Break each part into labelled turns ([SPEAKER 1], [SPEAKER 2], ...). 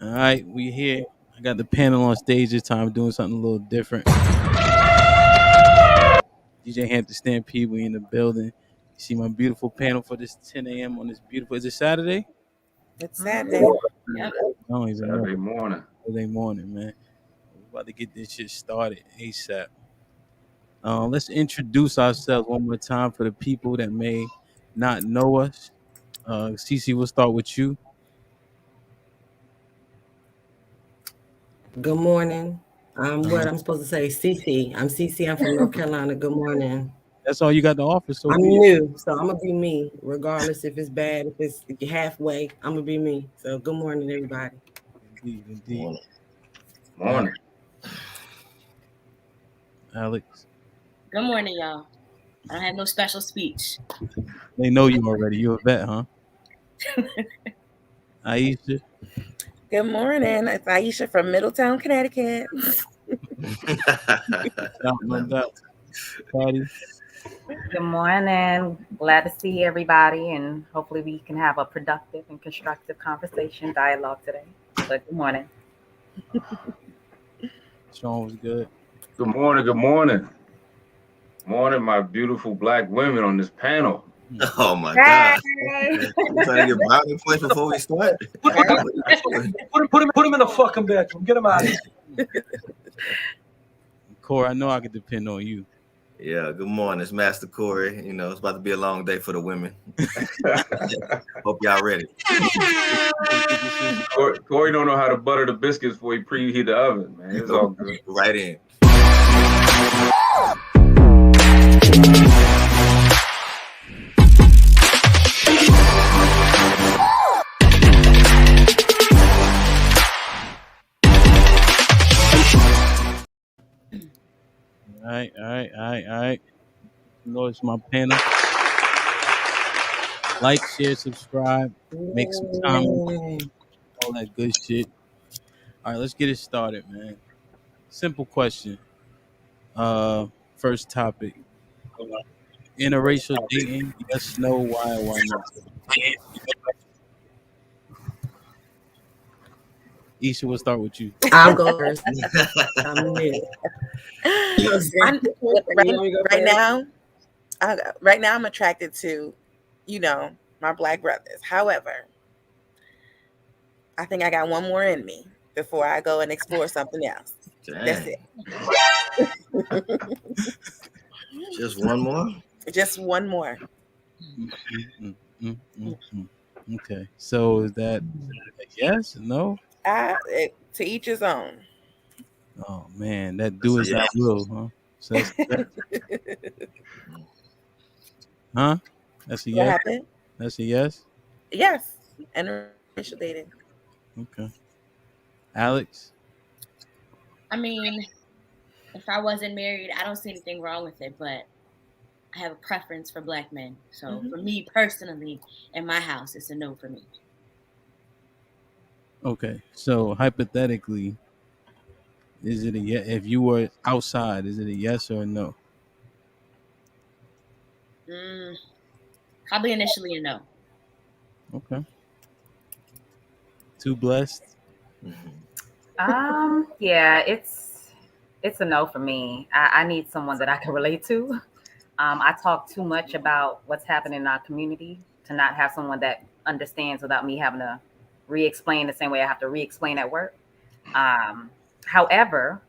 [SPEAKER 1] All right, we here. I got the panel on stage this time, doing something a little different. DJ Hampton Stampede, we in the building. You see my beautiful panel for this 10 a.m. on this beautiful. Is it Saturday?
[SPEAKER 2] It's Saturday.
[SPEAKER 3] Yep.
[SPEAKER 1] No, it's
[SPEAKER 4] Saturday morning.
[SPEAKER 1] Saturday morning, man. We're about to get this shit started ASAP. Let's introduce ourselves one more time for the people that may not know us. Cece, we'll start with you.
[SPEAKER 2] Good morning. What I'm supposed to say, Cece. I'm Cece. I'm from North Carolina. Good morning.
[SPEAKER 1] That's all you got to offer. So
[SPEAKER 2] I'm new, so I'm gonna be me, regardless if it's bad, if it's halfway. I'm gonna be me. So good morning, everybody.
[SPEAKER 1] Indeed.
[SPEAKER 4] Morning.
[SPEAKER 1] Alex.
[SPEAKER 3] Good morning, y'all. I don't have no special speech.
[SPEAKER 1] They know you already. You're a vet, huh? Aisha.
[SPEAKER 5] Good morning. It's Aisha from Middletown, Connecticut.
[SPEAKER 1] No doubt. Patty.
[SPEAKER 6] Good morning. Glad to see everybody, and hopefully we can have a productive and constructive conversation, dialogue today. But good morning.
[SPEAKER 1] Sean was good.
[SPEAKER 4] Good morning. Good morning. Morning, my beautiful black women on this panel.
[SPEAKER 7] Oh my God! Trying to get brownie points before we start.
[SPEAKER 8] Put him in the fucking bedroom. Get him out of here.
[SPEAKER 1] Corey, I know I can depend on you.
[SPEAKER 7] Yeah. Good morning, it's Master Corey. You know, it's about to be a long day for the women. Hope y'all ready.
[SPEAKER 4] Corey don't know how to butter the biscuits before he preheat the oven, man. It's all good.
[SPEAKER 7] Right in.
[SPEAKER 1] All right. Notice my panel. Like, share, subscribe, make some comments, all that good shit. All right, let's get it started, man. Simple question. First topic. Interracial dating, yes, no, why not? Isha, we'll start with you.
[SPEAKER 2] I'll go first. I'm new.
[SPEAKER 5] Right now, I'm attracted to, my black brothers. However, I think I got one more in me before I go and explore something else.
[SPEAKER 7] Dang.
[SPEAKER 5] That's it.
[SPEAKER 7] Just one more?
[SPEAKER 5] Just one more.
[SPEAKER 1] Okay, so is that a yes? No?
[SPEAKER 5] To each his own.
[SPEAKER 1] Oh man, that do as I will, huh? So huh? That's a yes.
[SPEAKER 5] What happened?
[SPEAKER 1] That's a yes.
[SPEAKER 5] Yes, interracial dating.
[SPEAKER 1] Okay. Alex.
[SPEAKER 3] I mean, if I wasn't married, I don't see anything wrong with it, but I have a preference for black men. So for me personally, in my house, it's a no for me.
[SPEAKER 1] Okay, so hypothetically, is it a yes? If you were outside, is it a yes or a no?
[SPEAKER 3] Probably initially a no.
[SPEAKER 1] Okay. Too blessed.
[SPEAKER 6] Yeah, it's a no for me. I need someone that I can relate to. I talk too much about what's happening in our community to not have someone that understands without me having to re-explain the same way I have to re-explain at work. However,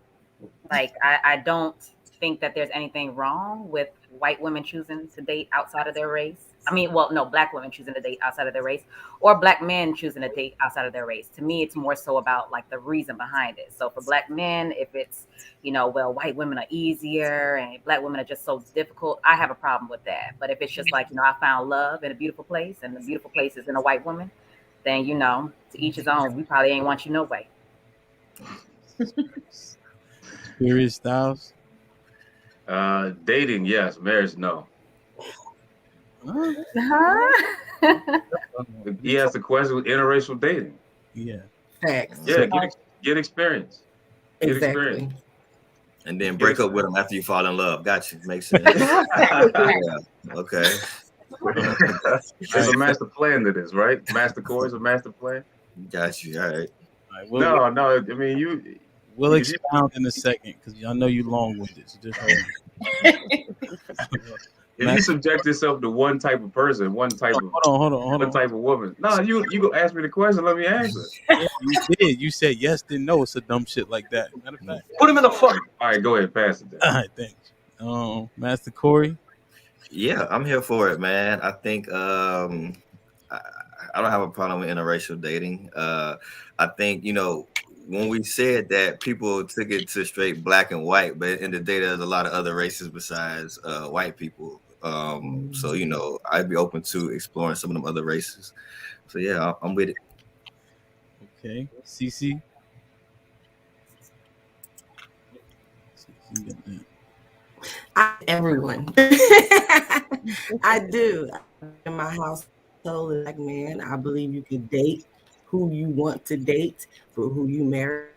[SPEAKER 6] like I don't think that there's anything wrong with white women choosing to date outside of their race. I mean, well, no, black women choosing to date outside of their race, or black men choosing to date outside of their race. To me, it's more so about like the reason behind it. So for black men, if it's, well, white women are easier and black women are just so difficult, I have a problem with that. But if it's just like, I found love in a beautiful place and the beautiful place is in a white woman, then, to each his own. We probably ain't want you no way.
[SPEAKER 1] Spirit Styles.
[SPEAKER 4] Dating, yes. Marriage, no. He asked the question with interracial dating.
[SPEAKER 1] Yeah.
[SPEAKER 2] Facts.
[SPEAKER 4] Yeah, get experience. Get
[SPEAKER 2] Exactly.
[SPEAKER 4] experience.
[SPEAKER 7] And then break up with them after you fall in love. Got you. Makes sense. Yeah. Okay.
[SPEAKER 4] There's a master plan to this, right? Master Corey's a master plan.
[SPEAKER 7] Got you. All right.
[SPEAKER 1] right,
[SPEAKER 4] No. I mean,
[SPEAKER 1] we'll
[SPEAKER 4] if you
[SPEAKER 1] expound in a second because I know you long-winded. So just hold on.
[SPEAKER 4] if you subject yourself to one type of person, one type
[SPEAKER 1] Hold on.
[SPEAKER 4] of woman, no, you go ask me the question. Let me answer.
[SPEAKER 1] Yeah, you did. You said yes, then no. It's a dumb shit like that. Matter of fact.
[SPEAKER 8] Put him in the fuck.
[SPEAKER 4] All right, go ahead, pass it. Then.
[SPEAKER 1] All right, thanks. Master Corey.
[SPEAKER 7] Yeah, I'm here for it, man. I think I, I don't have a problem with interracial dating. I think when we said that, people took it to straight black and white, but in the day there's a lot of other races besides white people. So I'd be open to exploring some of them other races. So yeah, I'm with it.
[SPEAKER 1] Okay, CC.
[SPEAKER 2] Everyone. I do. In my household, like man, I believe you can date who you want to date for who you marry.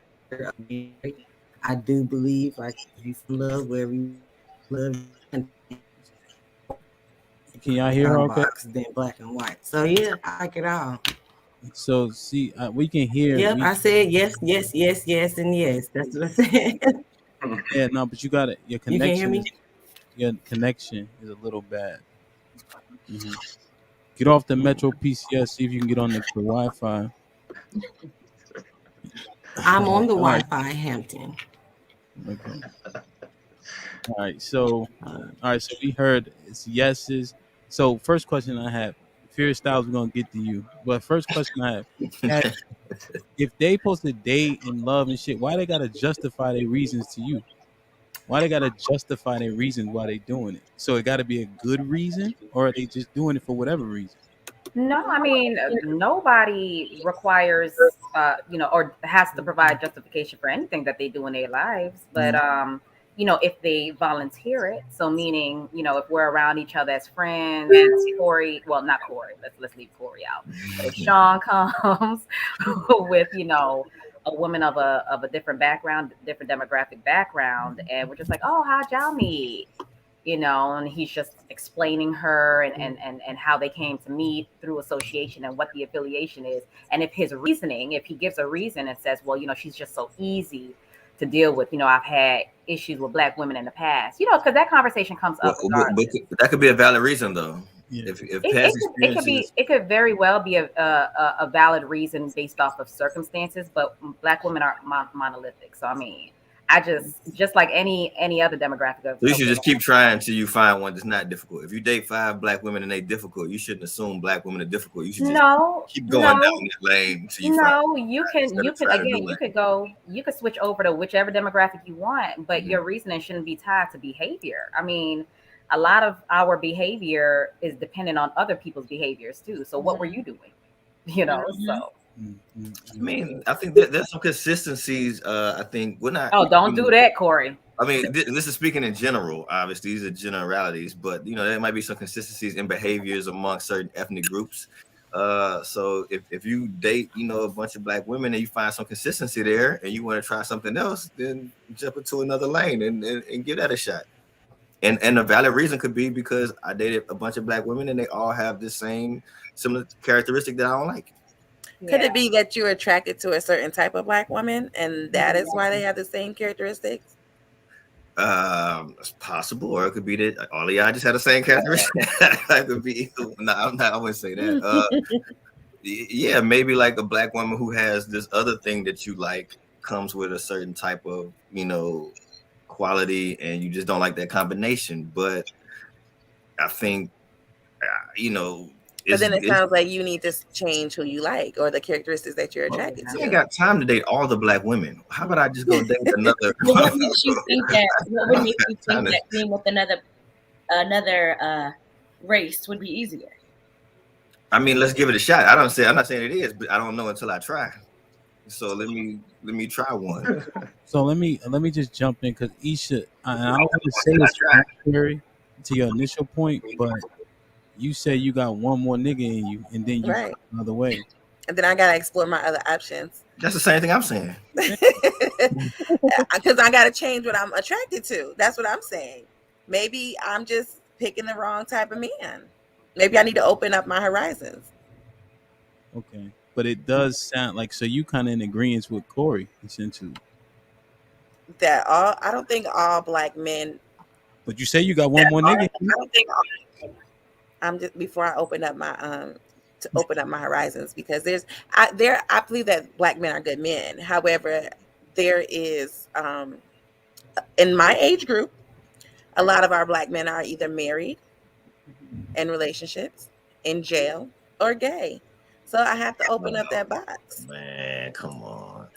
[SPEAKER 2] I do believe like if you love wherever you love,
[SPEAKER 1] Can y'all hear her? Okay.
[SPEAKER 2] box than black and white. So yeah, I like it all.
[SPEAKER 1] So see, we can hear.
[SPEAKER 2] Yep, I said yes, and yes. That's what I said.
[SPEAKER 1] Yeah, no, but you got it. Your
[SPEAKER 2] You can hear
[SPEAKER 1] connection.
[SPEAKER 2] me?
[SPEAKER 1] Your connection is a little bad. Mm-hmm. Get off the Metro PCS. See if you can get on the Wi-Fi.
[SPEAKER 2] I'm on the Wi-Fi, Hampton.
[SPEAKER 1] Okay. All right. So we heard it's yeses. So first question I have, Fear Styles, we're gonna get to you. But first question I have, if they supposed to date and love and shit, why they gotta justify their reasons to you? Why they gotta justify their reasons why they doing it? So it gotta be a good reason, or are they just doing it for whatever reason?
[SPEAKER 6] No, I mean, nobody requires, or has to provide justification for anything that they do in their lives. But, if they volunteer it, so meaning, if we're around each other as friends, Corey, well, not Corey, let's leave Corey out. But if Sean comes with, a woman of a different background, different demographic background, and we're just like, oh, how'd y'all meet? And he's just explaining her and how they came to meet through association and what the affiliation is. And if he gives a reason and says, well, she's just so easy to deal with, I've had issues with black women in the past, because that conversation comes up.
[SPEAKER 7] But that could be a valid reason, though.
[SPEAKER 1] Yeah.
[SPEAKER 7] If past experiences,
[SPEAKER 6] it could very well be a valid reason based off of circumstances, but black women are monolithic. So I mean, I just like any other demographic.
[SPEAKER 7] So you should just keep trying until you find one that's not difficult. If you date 5 black women and they difficult, you shouldn't assume black women are difficult. You should just keep going down that lane.
[SPEAKER 6] You could switch over to whichever demographic you want, but your reasoning shouldn't be tied to behavior. I mean, a lot of our behavior is dependent on other people's behaviors too. So what were you doing? So.
[SPEAKER 7] I mean, I think that there's some consistencies. I think we're not.
[SPEAKER 6] Oh, don't do that, Corey.
[SPEAKER 7] I mean, this is speaking in general. Obviously, these are generalities, but there might be some consistencies in behaviors among certain ethnic groups. So if you date, a bunch of black women and you find some consistency there, and you want to try something else, then jump into another lane and give that a shot. And a valid reason could be because I dated a bunch of black women and they all have the same similar characteristic that I don't like.
[SPEAKER 5] Could it be that you're attracted to a certain type of black woman and that is why they have the same characteristics?
[SPEAKER 7] It's possible, or it could be that all of y'all just had the same characteristics. It could be. No, I wouldn't say that. Yeah, maybe like a black woman who has this other thing that you like comes with a certain type of, quality, and you just don't like that combination. But I think,
[SPEAKER 5] but then it sounds like you need to change who you like or the characteristics that you're attracted to.
[SPEAKER 7] I ain't got time to date all the black women. How about I just go date another?
[SPEAKER 3] What makes you think that being with another race would be easier?
[SPEAKER 7] I mean, let's give it a shot. I'm not saying it is, but I don't know until I try. So let me try one.
[SPEAKER 1] So let me just jump in because Isha, I don't want to say it's contrary to your initial point, but you say you got one more nigga in you, and then you go another way.
[SPEAKER 5] And then I gotta explore my other options.
[SPEAKER 7] That's the same thing I'm saying.
[SPEAKER 5] Because I gotta change what I'm attracted to. That's what I'm saying. Maybe I'm just picking the wrong type of man. Maybe I need to open up my horizons.
[SPEAKER 1] Okay. but it does sound like so you kind of in agreement with Corey essentially.
[SPEAKER 5] That I don't think all black men.
[SPEAKER 1] But you say you got one more nigga.
[SPEAKER 5] I don't think I'm just before I open up my to open up my horizons because I believe that black men are good men. However, there is in my age group, a lot of our black men are either married, in relationships, in jail, or gay. So I have to open up that box.
[SPEAKER 7] Man, come on.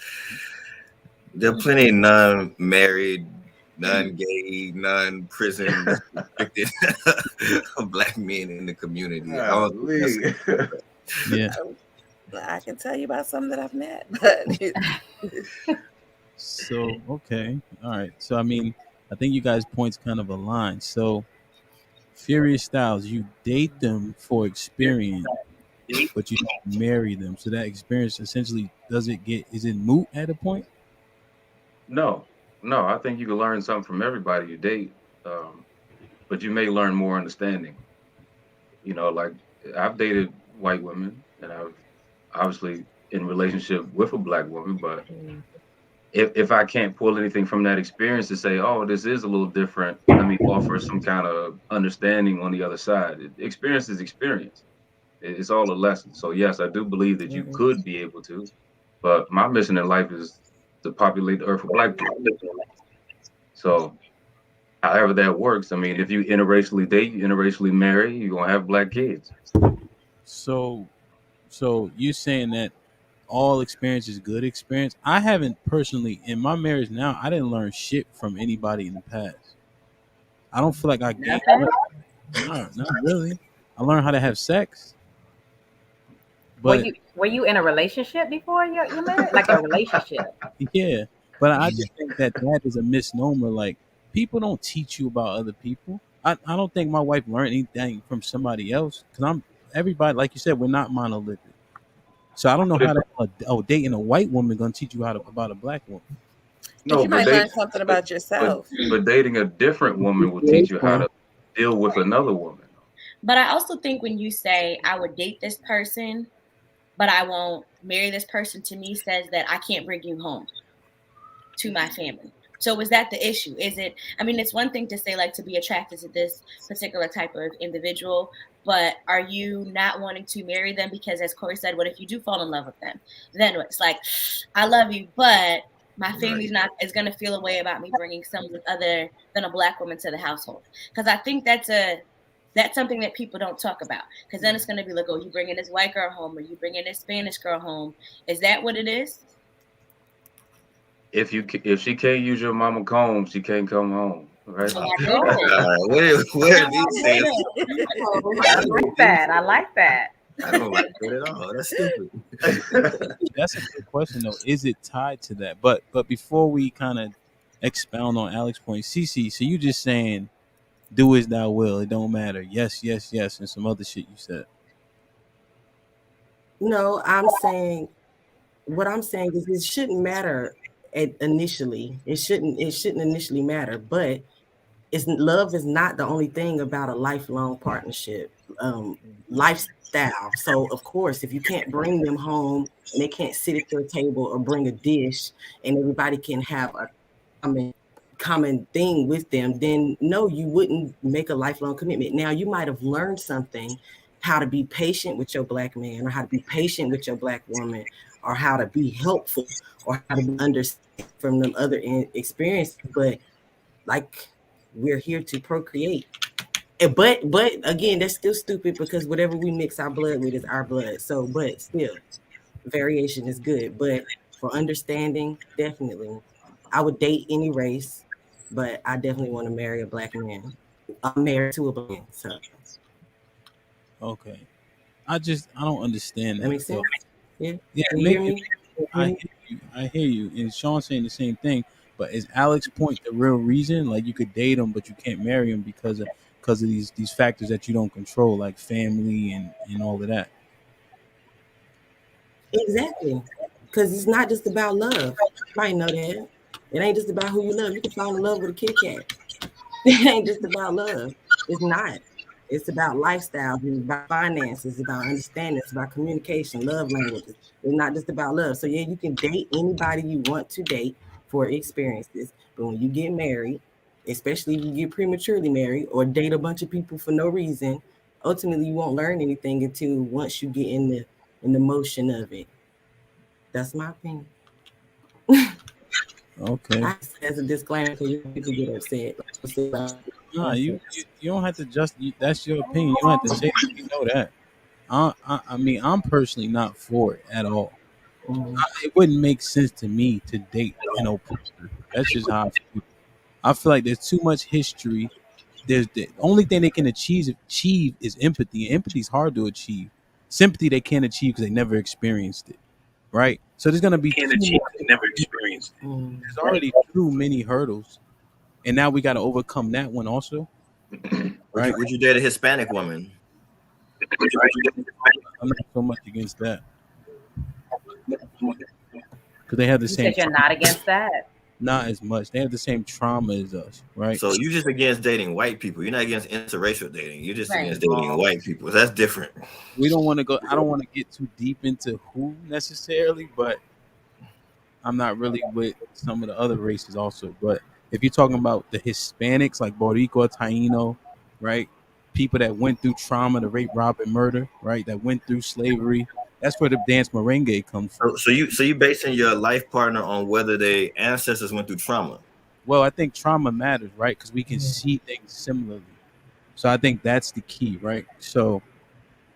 [SPEAKER 7] There are plenty of non-married, non-gay, non-prison restricted black men in the community.
[SPEAKER 1] Yeah.
[SPEAKER 5] I can tell you about some that I've met, but
[SPEAKER 1] So okay, all right. So I mean, I think you guys' points kind of align. So Furious Styles, you date them for experience, but you don't marry them. So that experience essentially is it moot at a point?
[SPEAKER 4] No, no, I think you can learn something from everybody you date, but you may learn more understanding. Like I've dated white women, and I've obviously in relationship with a black woman, but if I can't pull anything from that experience to say, oh, this is a little different, let me offer some kind of understanding on the other side. Experience is experience. It's all a lesson. So yes, I do believe that you could be able to, but my mission in life is to populate the earth with black people. So however that works, I mean, if you interracially date, you interracially marry, you're gonna have black kids.
[SPEAKER 1] So you're saying that all experience is good experience. I haven't personally in my marriage now. I didn't learn shit from anybody in the past. I don't feel like I gained. No, not really. I learned how to have sex. But
[SPEAKER 6] were you in a relationship before you married? Like a relationship?
[SPEAKER 1] Yeah, but I just think that is a misnomer. Like people don't teach you about other people. I don't think my wife learned anything from somebody else because everybody, like you said, we're not monolithic. So I don't know how dating a white woman gonna teach you about a black woman.
[SPEAKER 5] No, you might learn something about yourself.
[SPEAKER 4] But dating a different woman will teach you how to deal with another woman.
[SPEAKER 3] But I also think when you say I would date this person, but I won't marry this person, to me says that I can't bring you home to my family. So is that the issue? Is it, I mean, it's one thing to say like to be attracted to this particular type of individual, but are you not wanting to marry them? Because as Corey said, what if you do fall in love with them? Then it's like, I love you, but my family's is going to feel a way about me bringing someone other than a black woman to the household. Because I think that's something that people don't talk about. Because then it's going to be like, oh, you bringing this white girl home or you bringing this Spanish girl home. Is that what it is?
[SPEAKER 4] If she can't use your mama comb, she can't come home. Right?
[SPEAKER 7] Where these things?
[SPEAKER 6] I like that.
[SPEAKER 7] I don't like that at all. That's stupid.
[SPEAKER 1] That's a good question though. Is it tied to that? But before we kind of expound on Alex's point, Cece, so you just saying, do as thou will. It don't matter. Yes, yes, yes, and some other shit you said.
[SPEAKER 2] No, what I'm saying is it shouldn't matter initially. It shouldn't initially matter, but love is not the only thing about a lifelong partnership. Lifestyle. So of course, if you can't bring them home and they can't sit at your table or bring a dish and everybody can have a common thing with them, then no, you wouldn't make a lifelong commitment. Now you might have learned something, how to be patient with your black man or how to be patient with your black woman or how to be helpful or how to be understanding from them other experiences. But like, we're here to procreate. But again, that's still stupid because whatever we mix our blood with is our blood. So, but still, variation is good. But for understanding, definitely, I would date any race, but I definitely want to marry a black man. I'm married to a black man, so.
[SPEAKER 1] Okay. I don't understand that.
[SPEAKER 2] That makes sense? Yeah.
[SPEAKER 1] Yeah.
[SPEAKER 2] Can you hear me?
[SPEAKER 1] I hear you. And Sean's saying the same thing. But is Alex's point the real reason? Like you could date him, but you can't marry him because of these factors that you don't control, like family and all of that.
[SPEAKER 2] Exactly. Because it's not just about love. You might know that. It ain't just about who you love. You can fall in love with a Kit Kat. It ain't just about love. It's not. It's about lifestyles, it's about finances, it's about understanding, it's about communication, love languages. It's not just about love. So yeah, you can date anybody you want to date for experiences, but when you get married, especially if you get prematurely married or date a bunch of people for no reason, ultimately you won't learn anything until once you get in the motion of it. That's my opinion.
[SPEAKER 1] Okay.
[SPEAKER 2] I say as a disclaimer because people get upset.
[SPEAKER 1] Nah, you don't have to that's your opinion. You don't have to say that. We know that. I mean, I'm personally not for it at all. It wouldn't make sense to me to date an oppressor. That's just how I feel. I feel like there's too much history. There's the only thing they can achieve is empathy. And empathy is hard to achieve. Sympathy they can't achieve because they never experienced it. Right? So there's gonna be too much. There's already too many hurdles, and now we got to overcome that one also. Right?
[SPEAKER 7] Would you date a Hispanic woman?
[SPEAKER 1] I'm not so much against that because they have the
[SPEAKER 6] You
[SPEAKER 1] same.
[SPEAKER 6] said you're not against that.
[SPEAKER 1] Not as much. They have the same trauma as us, right?
[SPEAKER 7] So you just against dating white people. You're not against interracial dating. You're just
[SPEAKER 3] Right.
[SPEAKER 7] against dating white people. That's different.
[SPEAKER 1] We don't want to go. I don't want to get too deep into who necessarily, but I'm not really with some of the other races also. But if you're talking about the Hispanics, like Boricua, Taino, right? People that went through trauma, the rape, rob, and murder, right? That went through slavery. That's where the dance merengue comes from.
[SPEAKER 7] So you basing your life partner on whether their ancestors went through trauma.
[SPEAKER 1] Well, I think trauma matters, right? Because we can see things similarly. So I think that's the key, right? So,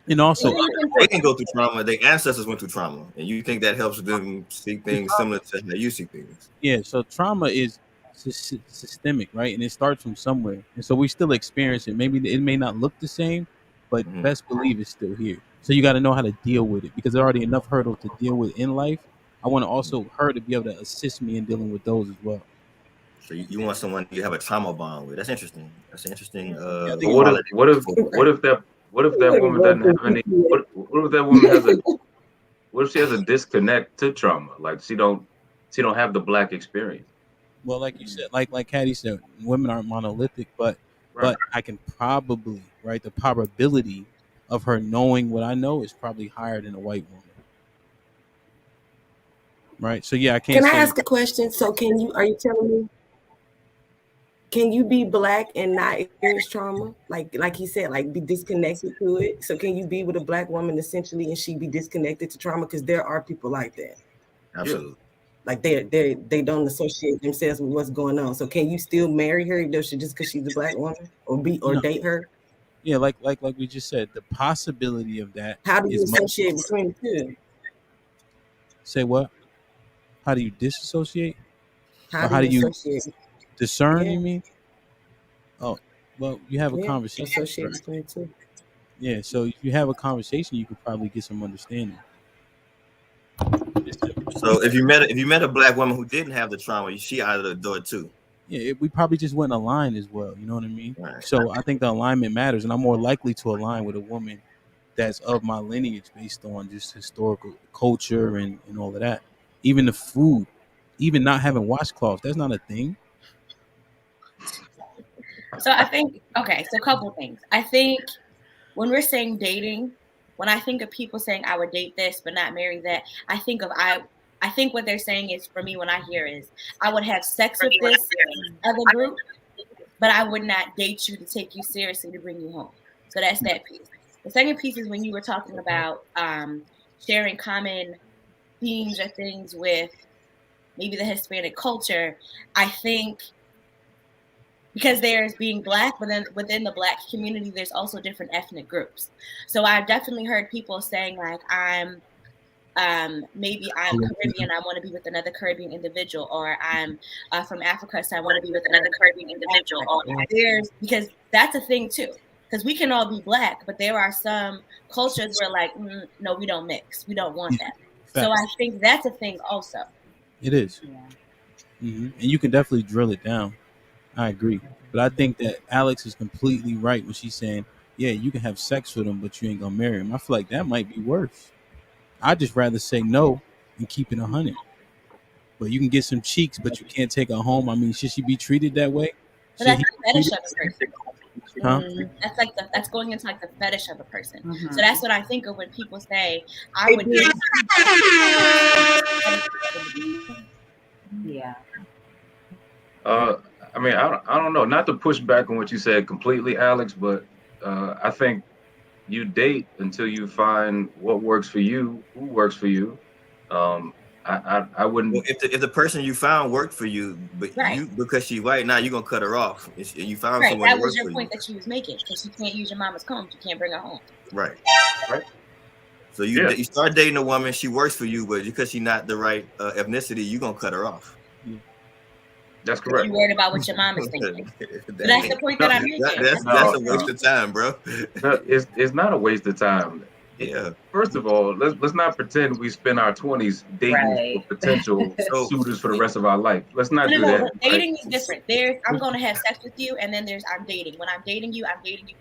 [SPEAKER 1] and also,
[SPEAKER 7] They can go through trauma. Their ancestors went through trauma, and you think that helps them see things similar to how you see things.
[SPEAKER 1] yeah. So trauma is systemic, right? And it starts from somewhere, and so we still experience it. Maybe it may not look the same, but best believe it's still here. So you got to know how to deal with it because there are already enough hurdles to deal with in life. I want to also her to be able to assist me in dealing with those as well.
[SPEAKER 7] So you want someone you have a trauma bond with. That's interesting. That's an interesting.
[SPEAKER 4] But what if that woman doesn't have any? What if that woman what if she has a disconnect to trauma? Like she don't have the black experience.
[SPEAKER 1] Well, like you said, like Hattie said, women aren't monolithic, but I can probably the probability of her knowing what I know is probably higher than a white woman. Right. So yeah, I can't.
[SPEAKER 2] Can I ask a question? So are you telling me? Can you be black and not experience trauma? Like he said, like be disconnected to it. So can you be with a black woman essentially and she be disconnected to trauma? Because there are people like that.
[SPEAKER 7] Absolutely.
[SPEAKER 2] Like they don't associate themselves with what's going on. So can you still marry her just because she's a black woman or date her?
[SPEAKER 1] Yeah, like we just said, the possibility of that.
[SPEAKER 2] How do you associate between the two?
[SPEAKER 1] Say what? How do you disassociate?
[SPEAKER 2] How do you associate?
[SPEAKER 1] Discern, you mean? Oh, well, you have a conversation.
[SPEAKER 2] Associate between the two.
[SPEAKER 1] Yeah, so if you have a conversation, you could probably get some understanding.
[SPEAKER 7] So if you met a black woman who didn't have the trauma, she out of the door too.
[SPEAKER 1] Yeah, we probably just wouldn't align as well. You know what I mean? Right. So I think the alignment matters, and I'm more likely to align with a woman that's of my lineage based on just historical culture and all of that. Even the food, even not having washcloths, that's not a thing.
[SPEAKER 3] So I think, okay, so a couple things. I think when we're saying dating, when I think of people saying I would date this but not marry that, I think what they're saying is, for me, when I hear is I would have sex with this other group, but I would not date you to take you seriously to bring you home. So that's that piece. The second piece is when you were talking about sharing common themes or things with maybe the Hispanic culture. I think because there's being black, but then within the black community, there's also different ethnic groups. So I've definitely heard people saying like, I'm Caribbean, I want to be with another Caribbean individual, or I'm from Africa, so I want to be with another Caribbean individual. Because that's a thing too. Because we can all be black, but there are some cultures where like, no, we don't mix. We don't want that. So I think that's a thing also.
[SPEAKER 1] It is. Yeah. Mm-hmm. And you can definitely drill it down. I agree. But I think that Alex is completely right when she's saying, yeah, you can have sex with him, but you ain't going to marry him. I feel like that might be worse. I'd just rather say no and keep it 100. But you can get some cheeks, but you can't take her home. I mean, should she be treated that way?
[SPEAKER 3] But that's a fetish of a person.
[SPEAKER 1] Huh?
[SPEAKER 3] That's going into like the fetish of a person.
[SPEAKER 6] Mhm.
[SPEAKER 3] So that's what I think of when people say I would date.
[SPEAKER 6] Yeah.
[SPEAKER 4] I mean, I don't know. Not to push back on what you said completely, Alex, but I think you date until you find what works for you, who works for you. Um, I
[SPEAKER 7] Well,
[SPEAKER 4] wouldn't.
[SPEAKER 7] if the person you found worked for you, but
[SPEAKER 3] Right.
[SPEAKER 7] you because she's white now, you're gonna cut her off. You found
[SPEAKER 3] Right.
[SPEAKER 7] someone
[SPEAKER 3] That
[SPEAKER 7] that
[SPEAKER 3] was
[SPEAKER 7] works
[SPEAKER 3] your
[SPEAKER 7] for you,
[SPEAKER 3] point that she was making because you can't use your mama's comb. You can't bring her home.
[SPEAKER 7] right?
[SPEAKER 4] Right.
[SPEAKER 7] So
[SPEAKER 4] Yeah,
[SPEAKER 7] you start dating a woman, she works for you, but because she's not the right ethnicity, you're gonna cut her off.
[SPEAKER 1] Yeah.
[SPEAKER 4] that's
[SPEAKER 3] Because
[SPEAKER 4] correct.
[SPEAKER 3] you're worried about what your mom is thinking. So that's the point
[SPEAKER 4] No,
[SPEAKER 3] that I'm making.
[SPEAKER 7] that's
[SPEAKER 4] no,
[SPEAKER 7] a waste of time, bro.
[SPEAKER 4] no, it's not a waste of time.
[SPEAKER 7] Yeah.
[SPEAKER 4] First of all, let's not pretend we spend our 20s dating for
[SPEAKER 6] Right.
[SPEAKER 4] potential
[SPEAKER 7] So
[SPEAKER 4] suitors for the rest of our life. Let's not do
[SPEAKER 3] No,
[SPEAKER 4] that.
[SPEAKER 3] but
[SPEAKER 4] Right?
[SPEAKER 3] dating is different. There's I'm going to have sex with you, and then there's I'm dating. When I'm dating you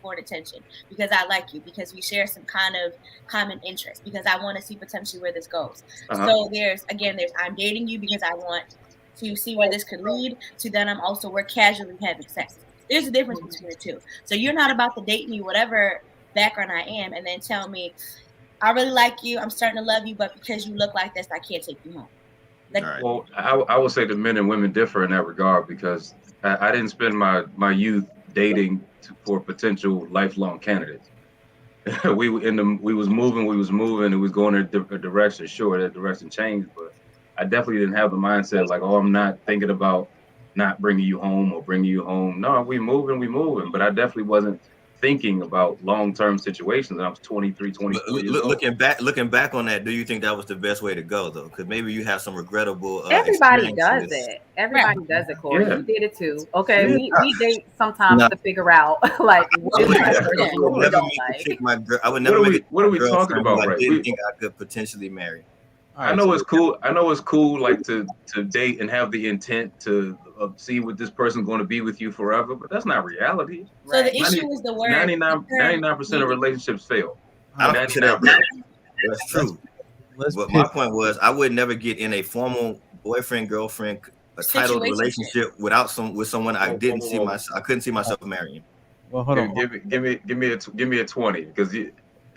[SPEAKER 3] for an attention because I like you, because we share some kind of common interest, because I want to see potentially where this goes.
[SPEAKER 4] Uh-huh.
[SPEAKER 3] So there's I'm dating you because I want to see where this could lead. To then we're casually having sex. There's a difference between the two. So you're not about to date me, whatever background I am, and then tell me I really like you, I'm starting to love you, but because you look like this, I can't take you home. Like,
[SPEAKER 7] all right.
[SPEAKER 4] Well, I would say that men and women differ in that regard because I didn't spend my youth dating for potential lifelong candidates. we was moving, and we was going in a direction. Sure, that direction changed, but I definitely didn't have the mindset like, oh, I'm not thinking about not bringing you home or bringing you home. No, we moving, but I definitely wasn't thinking about long-term situations. I was 23, 24 years old.
[SPEAKER 7] Looking back on that, do you think that was the best way to go though? Because maybe you have some regrettable
[SPEAKER 6] Everybody does
[SPEAKER 7] experiences.
[SPEAKER 6] it. Everybody does it, Corey.
[SPEAKER 4] Yeah.
[SPEAKER 6] You did it too. Okay,
[SPEAKER 4] Yeah.
[SPEAKER 6] we date sometimes
[SPEAKER 7] No.
[SPEAKER 6] to figure out like what is
[SPEAKER 7] I
[SPEAKER 6] my
[SPEAKER 7] would
[SPEAKER 6] person,
[SPEAKER 7] never
[SPEAKER 6] what we
[SPEAKER 7] make
[SPEAKER 6] don't
[SPEAKER 7] a
[SPEAKER 6] like.
[SPEAKER 7] chick my girl. I would never make
[SPEAKER 4] What are we
[SPEAKER 7] a
[SPEAKER 4] talking
[SPEAKER 7] girlfriend
[SPEAKER 4] about,
[SPEAKER 7] who I
[SPEAKER 4] right?
[SPEAKER 7] didn't think I could potentially marry.
[SPEAKER 1] All
[SPEAKER 4] I
[SPEAKER 1] right,
[SPEAKER 4] know
[SPEAKER 1] so
[SPEAKER 4] it's cool. I know it's cool, like to date and have the intent to see what this person's going to be with you forever, but that's not reality.
[SPEAKER 3] so the
[SPEAKER 6] Right.
[SPEAKER 3] issue is the word
[SPEAKER 4] 99% of relationships fail.
[SPEAKER 7] I don't
[SPEAKER 1] all right,
[SPEAKER 7] consider that
[SPEAKER 4] 99%.
[SPEAKER 7] that's
[SPEAKER 1] let's
[SPEAKER 7] true.
[SPEAKER 1] let's
[SPEAKER 7] But my
[SPEAKER 1] pivot.
[SPEAKER 7] point was, I would never get in a formal boyfriend girlfriend a titled
[SPEAKER 3] Situationship.
[SPEAKER 7] relationship with someone I couldn't see myself marrying.
[SPEAKER 1] Well, hold on.
[SPEAKER 4] Give me a 20 because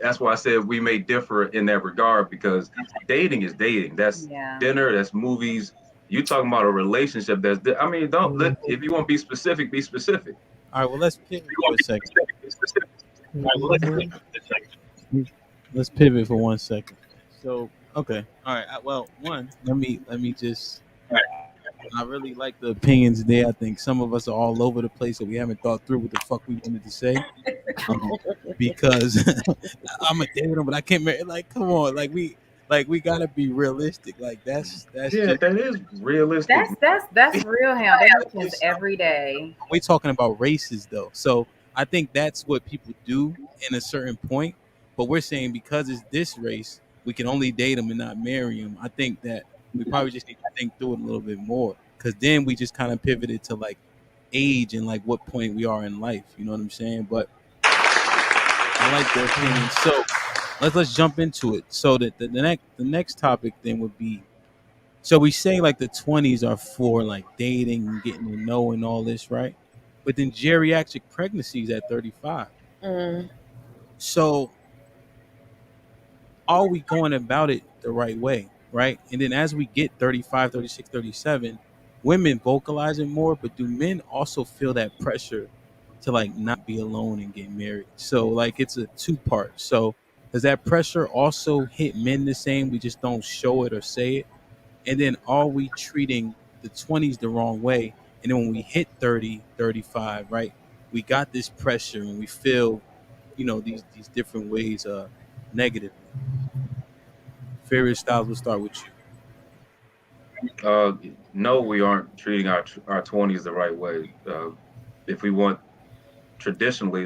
[SPEAKER 4] that's why I said we may differ in that regard because dating is dating. That's
[SPEAKER 6] Yeah.
[SPEAKER 4] dinner. That's movies. You talking about a relationship? I mean, don't let if you want to be specific, be specific.
[SPEAKER 1] All right, well, let's pivot for a second. Let's pivot for 1 second. So, okay, all right. Let me just. I really like the opinions there. I think some of us are all over the place, so we haven't thought through what the fuck we wanted to say. Because I'm a date him, but I can't marry. Like, come on, we gotta be realistic. Like, that's
[SPEAKER 4] Yeah,
[SPEAKER 1] just.
[SPEAKER 4] that is realistic.
[SPEAKER 6] That's real hell. That happens every day.
[SPEAKER 1] We're talking about races though, so I think that's what people do in a certain point. But we're saying because it's this race, we can only date them and not marry them. I think that we probably just need to think through it a little bit more, because then we just kind of pivoted to like age and like what point we are in life. You know what I'm saying? But I like the opinion. So let's jump into it. So the next topic then would be, so we say like the 20s are for like dating and getting to know and all this, right? But then geriatric pregnancies at 35. So are we going about it the right way, right? And then as we get 35, 36, 37, women vocalize it more, but do men also feel that pressure to like not be alone and get married? So like it's a two part. So does that pressure also hit men the same? We just don't show it or say it. And then are we treating the 20s the wrong way? And then when we hit 30, 35, right, we got this pressure and we feel, these different ways negatively. Various styles, will start with you.
[SPEAKER 4] No, we aren't treating our 20s the right way. If we want traditionally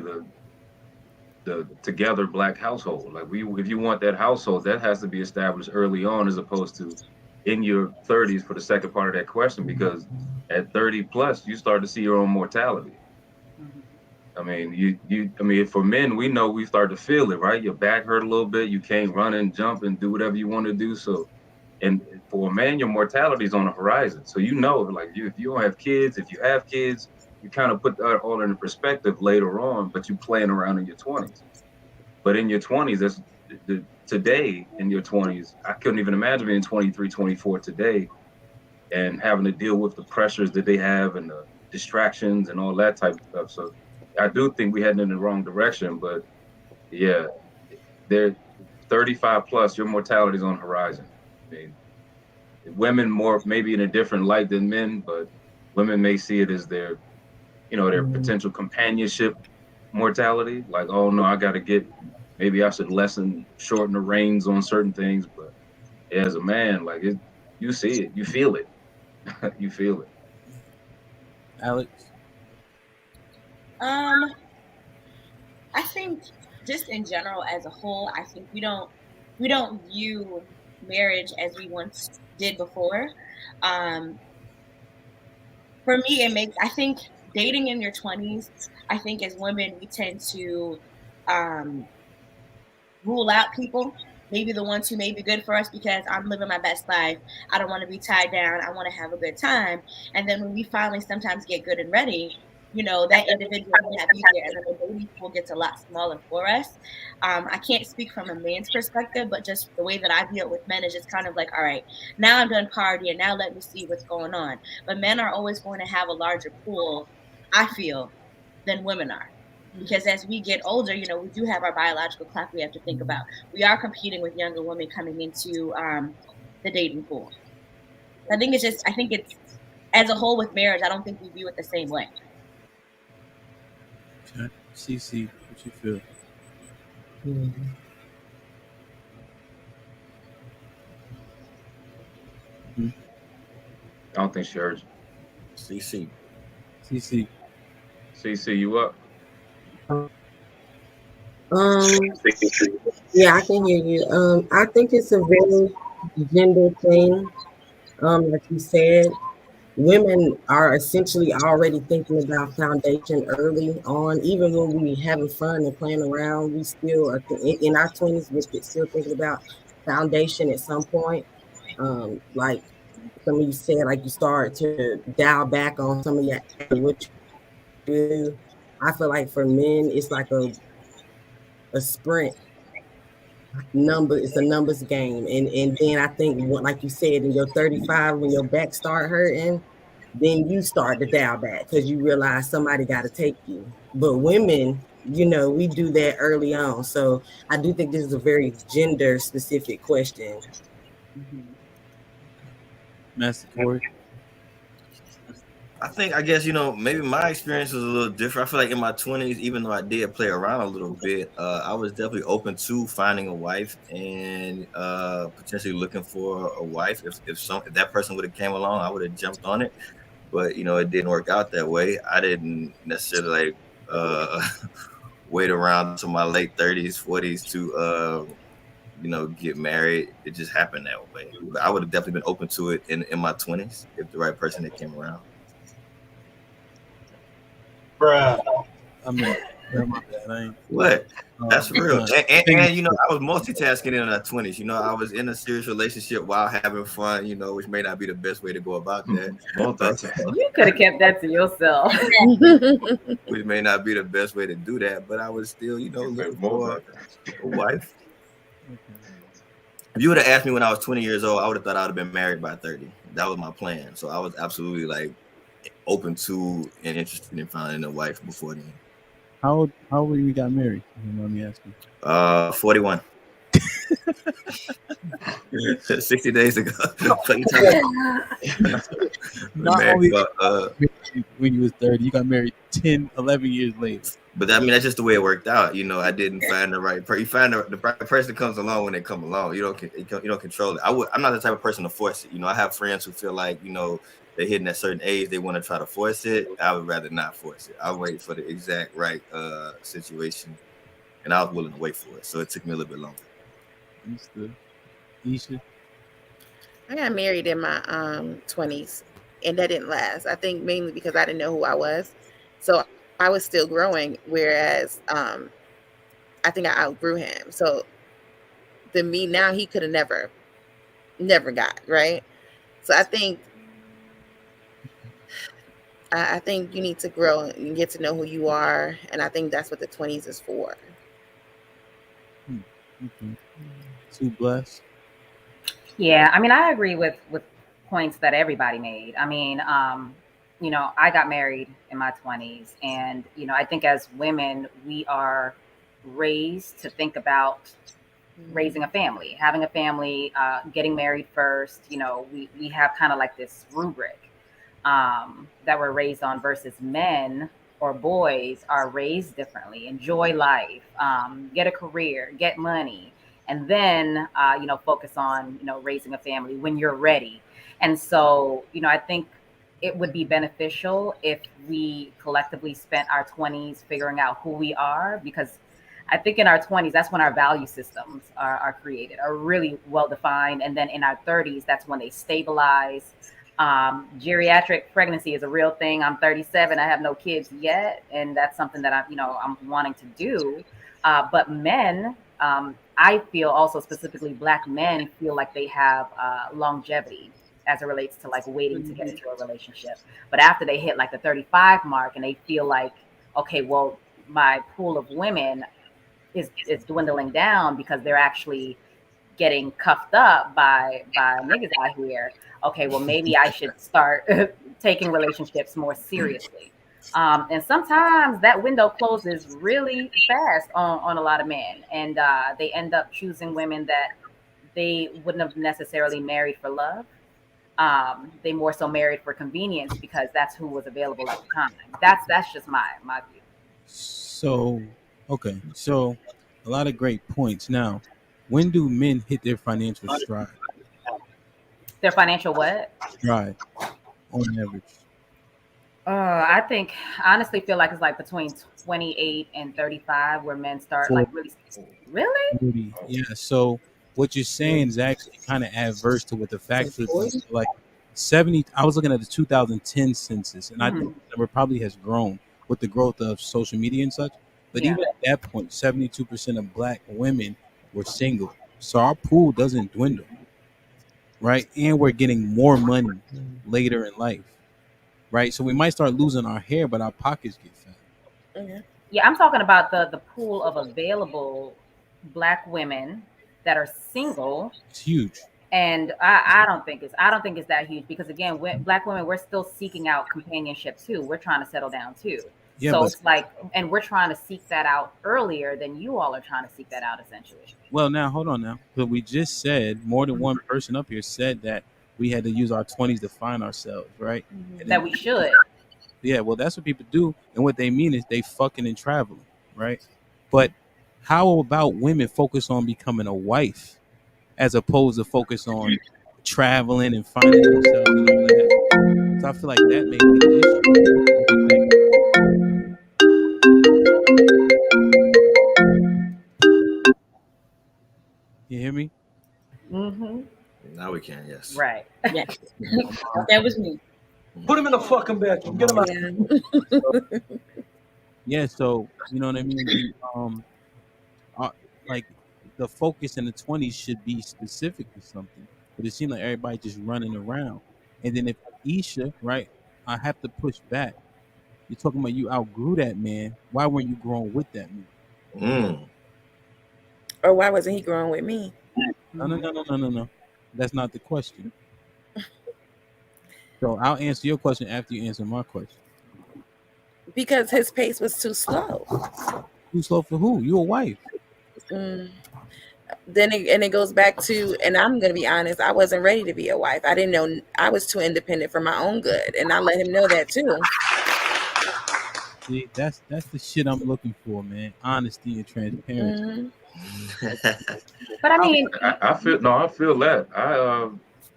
[SPEAKER 4] the together black household, like if you want that household, that has to be established early on, as opposed to in your 30s for the second part of that question, because at 30 plus you start to see your own mortality. I mean, I mean, for men, we know we start to feel it, right? Your back hurt a little bit. You can't run and jump and do whatever you want to do. So, and for a man, your mortality is on the horizon. So, like if you don't have kids, if you have kids, you kind of put that all into perspective later on, but you playing around in your 20s. But in your 20s, today in your 20s, I couldn't even imagine being 23, 24 today and having to deal with the pressures that they have and the distractions and all that type of stuff. So I do think we heading in the wrong direction, but yeah, they're 35 plus, your mortality is on the horizon. I mean, women more maybe in a different light than men, but women may see it as their, their potential companionship mortality. Like, oh no, I got to maybe I should shorten the reins on certain things. But as a man, like you see it, you feel it, you feel it.
[SPEAKER 1] Alex?
[SPEAKER 3] I think just in general as a whole, I think we don't view marriage as we once did before. For me, I think dating in your 20s, I think as women, we tend to rule out people, maybe the ones who may be good for us because I'm living my best life. I don't want to be tied down. I want to have a good time. And then when we finally sometimes get good and ready, that individual may not be there, and then the dating pool gets a lot smaller for us. I can't speak from a man's perspective, but just the way that I view it with men is just kind of like, all right, now I'm done partying. Now let me see what's going on. But men are always going to have a larger pool, I feel, than women are. Because as we get older, we do have our biological clock we have to think about. We are competing with younger women coming into the dating pool. I think it's as a whole with marriage, I don't think we view it the same way.
[SPEAKER 1] Okay. CC, what you feel?
[SPEAKER 4] I don't think she heard you.
[SPEAKER 7] CC.
[SPEAKER 1] CC.
[SPEAKER 4] CC, you up?
[SPEAKER 2] Yeah, I can hear you. I think it's a very gender thing. Like you said, women are essentially already thinking about foundation early on. Even when we having fun and playing around, we still are in our 20s. We're still thinking about foundation at some point. Like some of you said, like you start to dial back on some of your what you do. I feel like for men, it's like a sprint number. It's a numbers game, and then I think like you said, in your 35, when your back start hurting, then you start to dial back because you realize somebody got to take you. But women, we do that early on. So I do think this is a very gender specific question.
[SPEAKER 1] Master Corey?
[SPEAKER 7] I guess, maybe my experience was a little different. I feel like in my 20s, even though I did play around a little bit, I was definitely open to finding a wife and potentially looking for a wife. If that person would have came along, I would have jumped on it. But, it didn't work out that way. I didn't necessarily wait around to my late 30s, 40s to get married. It just happened that way. But I would have definitely been open to it in my 20s if the right person that came around.
[SPEAKER 8] Bruh.
[SPEAKER 1] I mean, my bad.
[SPEAKER 7] What? That's real. And I was multitasking in my 20s. I was in a serious relationship while having fun, which may not be the best way to go about that.
[SPEAKER 6] You could have kept that to yourself.
[SPEAKER 7] Which may not be the best way to do that, but I was still, looking for a wife. If you would have asked me when I was 20 years old, I would have thought I would have been married by 30. That was my plan. So I was absolutely open to and interested in finding a wife before then.
[SPEAKER 1] How old were you got married? You know me asking.
[SPEAKER 7] 41. 60 days ago.
[SPEAKER 1] Not only when you was 30, you got married 10, 11 years later.
[SPEAKER 7] But that's just the way it worked out. I didn't find the right person. You find the right person comes along when they come along. You don't control it. I'm not the type of person to force it. I have friends who feel like, they're hitting a certain age, they want to try to force it. I would rather not force it. I'll wait for the exact right situation, and I was willing to wait for it. So it took me a little bit longer.
[SPEAKER 1] Understood. Isha?
[SPEAKER 5] I got married in my 20s, and that didn't last. I think mainly because I didn't know who I was. So I was still growing, whereas I think I outgrew him. So the me now, he could have never got, right? So I think I think you need to grow and get to know who you are, and I think that's what the 20s is for.
[SPEAKER 1] Okay. Too blessed.
[SPEAKER 6] Yeah, I mean, I agree with points that everybody made. I mean, I got married in my 20s, and I think as women, we are raised to think about raising a family, having a family, getting married first. We have kind of like this rubric that we're raised on versus men or boys are raised differently. Enjoy life, get a career, get money, and then focus on raising a family when you're ready. And so I think it would be beneficial if we collectively spent our 20s figuring out who we are, because I think in our 20s, that's when our value systems are created, are really well defined. And then in our 30s, that's when they stabilize. Geriatric pregnancy is a real thing. I'm 37. I have no kids yet. And that's something that I'm wanting to do. But men, I feel also specifically Black men feel like they have longevity as it relates to like waiting to get into a relationship. But after they hit like the 35 mark and they feel like, okay, well, my pool of women is dwindling down because they're actually getting cuffed up by niggas out here. Okay, well maybe I should start taking relationships more seriously. And sometimes that window closes really fast on a lot of men, and they end up choosing women that they wouldn't have necessarily married for love. They more so married for convenience because that's who was available at the time. That's just my view.
[SPEAKER 1] So, okay. So, a lot of great points. Now, when do men hit their financial stride?
[SPEAKER 6] Their financial what?
[SPEAKER 1] Stride, on average.
[SPEAKER 6] I think I honestly feel like it's like between 28 and 35 where men start like really.
[SPEAKER 1] 40. Yeah. So, what you're saying is actually kind of adverse to what the facts would be. Like 70. I was looking at the 2010 census, and I think the number probably has grown with the growth of social media and such. But
[SPEAKER 6] Yeah.
[SPEAKER 1] even at that point, 72% of Black women were single. So our pool doesn't dwindle, right? And we're getting more money later in life, right? So we might start losing our hair, but our pockets get fat.
[SPEAKER 6] Yeah, I'm talking about the pool of available Black women that are single.
[SPEAKER 1] It's huge.
[SPEAKER 6] And I don't think it's that huge because again, Black women, we're still seeking out companionship too. We're trying to settle down too.
[SPEAKER 1] Yeah,
[SPEAKER 6] so
[SPEAKER 1] but
[SPEAKER 6] it's like, and we're trying to seek that out earlier than you all are trying to seek that out essentially.
[SPEAKER 1] well, now hold on now. But we just said more than one person up here said that we had to use our 20s to find ourselves, right? And
[SPEAKER 6] That
[SPEAKER 1] then,
[SPEAKER 6] we should.
[SPEAKER 1] yeah, well, that's what people do, and what they mean is they fucking and traveling, right? But how about women focus on becoming a wife as opposed to focus on traveling and finding themselves and all that? So I feel like that may be the issue. What do you think? You hear me?
[SPEAKER 7] Now we can, yes.
[SPEAKER 6] Right.
[SPEAKER 3] Yeah. That was me.
[SPEAKER 8] Put him in the fucking bedroom. Get him out.
[SPEAKER 1] Yeah, so you know what I mean. Like the focus in the 20s should be specific to something, but it seems like everybody just running around. And then if Isha, right, I have to push back. You're talking about you outgrew that man. Why weren't you growing with that man?
[SPEAKER 5] Or why wasn't he growing with me?
[SPEAKER 1] No. That's not the question. So I'll answer your question after you answer my question.
[SPEAKER 5] Because his pace was too slow.
[SPEAKER 1] Too slow for who? You a wife.
[SPEAKER 5] Then it goes back to, and I'm gonna be honest, I wasn't ready to be a wife. I didn't know, I was too independent for my own good, and I let him know that too.
[SPEAKER 1] See, that's the shit I'm looking for, man. Honesty and transparency.
[SPEAKER 6] But I mean,
[SPEAKER 4] I feel that.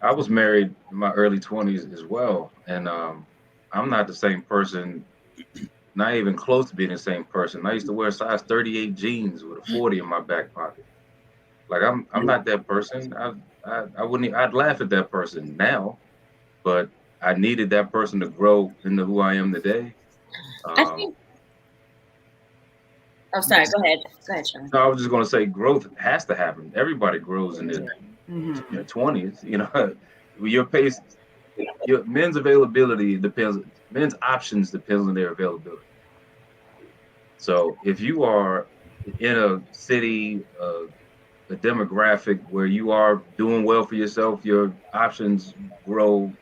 [SPEAKER 4] I was married in my early 20s as well, and I'm not the same person. Not even close to being the same person. I used to wear size 38 jeans with a 40 in my back pocket. Like I'm not that person. I wouldn't. I'd laugh at that person now, but I needed that person to grow into who I am today.
[SPEAKER 3] I think. Oh, sorry. Go ahead, Sean.
[SPEAKER 4] No, I was just going to say growth has to happen. Everybody grows in their 20s. You know, your pace, your men's availability depends. Men's options depends on their availability. So if you are in a city, a demographic where you are doing well for yourself, your options grow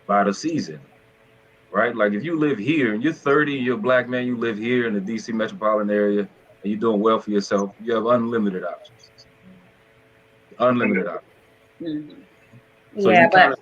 [SPEAKER 4] by the season, right? Like if you live here and you're 30, you're a black man, you live here in the DC metropolitan area, and you're doing well for yourself, you have unlimited options. Unlimited options.
[SPEAKER 3] Mm-hmm.
[SPEAKER 4] So
[SPEAKER 6] Yeah,
[SPEAKER 4] you kind
[SPEAKER 6] but
[SPEAKER 4] of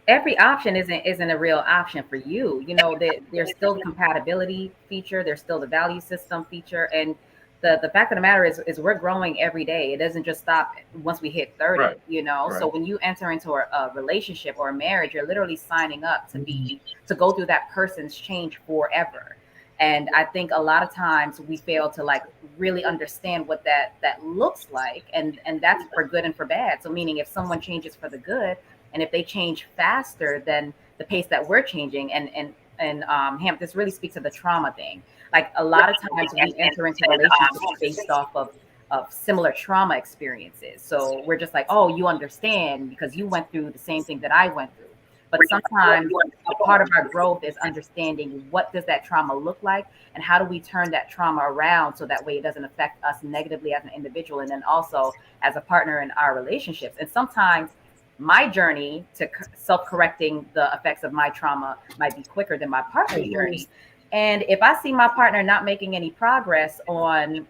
[SPEAKER 6] every option isn't a real option for you. You know, that there's still the compatibility feature, there's still the value system feature, and the fact of the matter is we're growing every day. It doesn't just stop once we hit 30,
[SPEAKER 4] right,
[SPEAKER 6] you know.
[SPEAKER 4] right.
[SPEAKER 6] So when you enter into a relationship or a marriage, you're literally signing up to go through that person's change forever. And I think a lot of times we fail to like really understand what that looks like, and that's for good and for bad. So meaning if someone changes for the good, and if they change faster than the pace that we're changing, Ham, this really speaks to the trauma thing. Like a lot of times we enter into relationships based off of similar trauma experiences. So we're just like, oh, you understand because you went through the same thing that I went through. But sometimes a part of our growth is understanding what does that trauma look like and how do we turn that trauma around so that way it doesn't affect us negatively as an individual and then also as a partner in our relationships. And sometimes my journey to self-correcting the effects of my trauma might be quicker than my partner's journey. And if I see my partner not making any progress on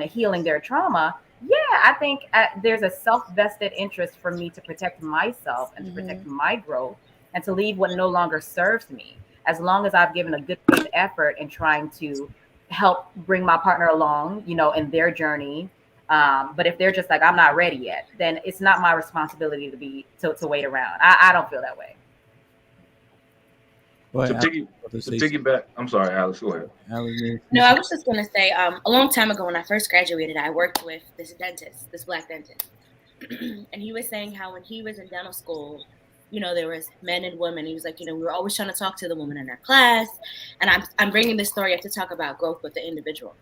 [SPEAKER 6] healing their trauma, yeah, I think there's a self-vested interest for me to protect myself and to protect my growth and to leave what no longer serves me. As long as I've given a good faith effort in trying to help bring my partner along, you know, in their journey. But if they're just like, I'm not ready yet, then it's not my responsibility to wait around. I don't feel that way.
[SPEAKER 4] To piggyback, I'm sorry, Alex, go ahead.
[SPEAKER 3] No, I was just gonna say, a long time ago when I first graduated, I worked with this dentist, this black dentist, and he was saying how when he was in dental school, you know, there was men and women. He was like, you know, we were always trying to talk to the woman in our class, and I'm bringing this story up to talk about growth with the individual.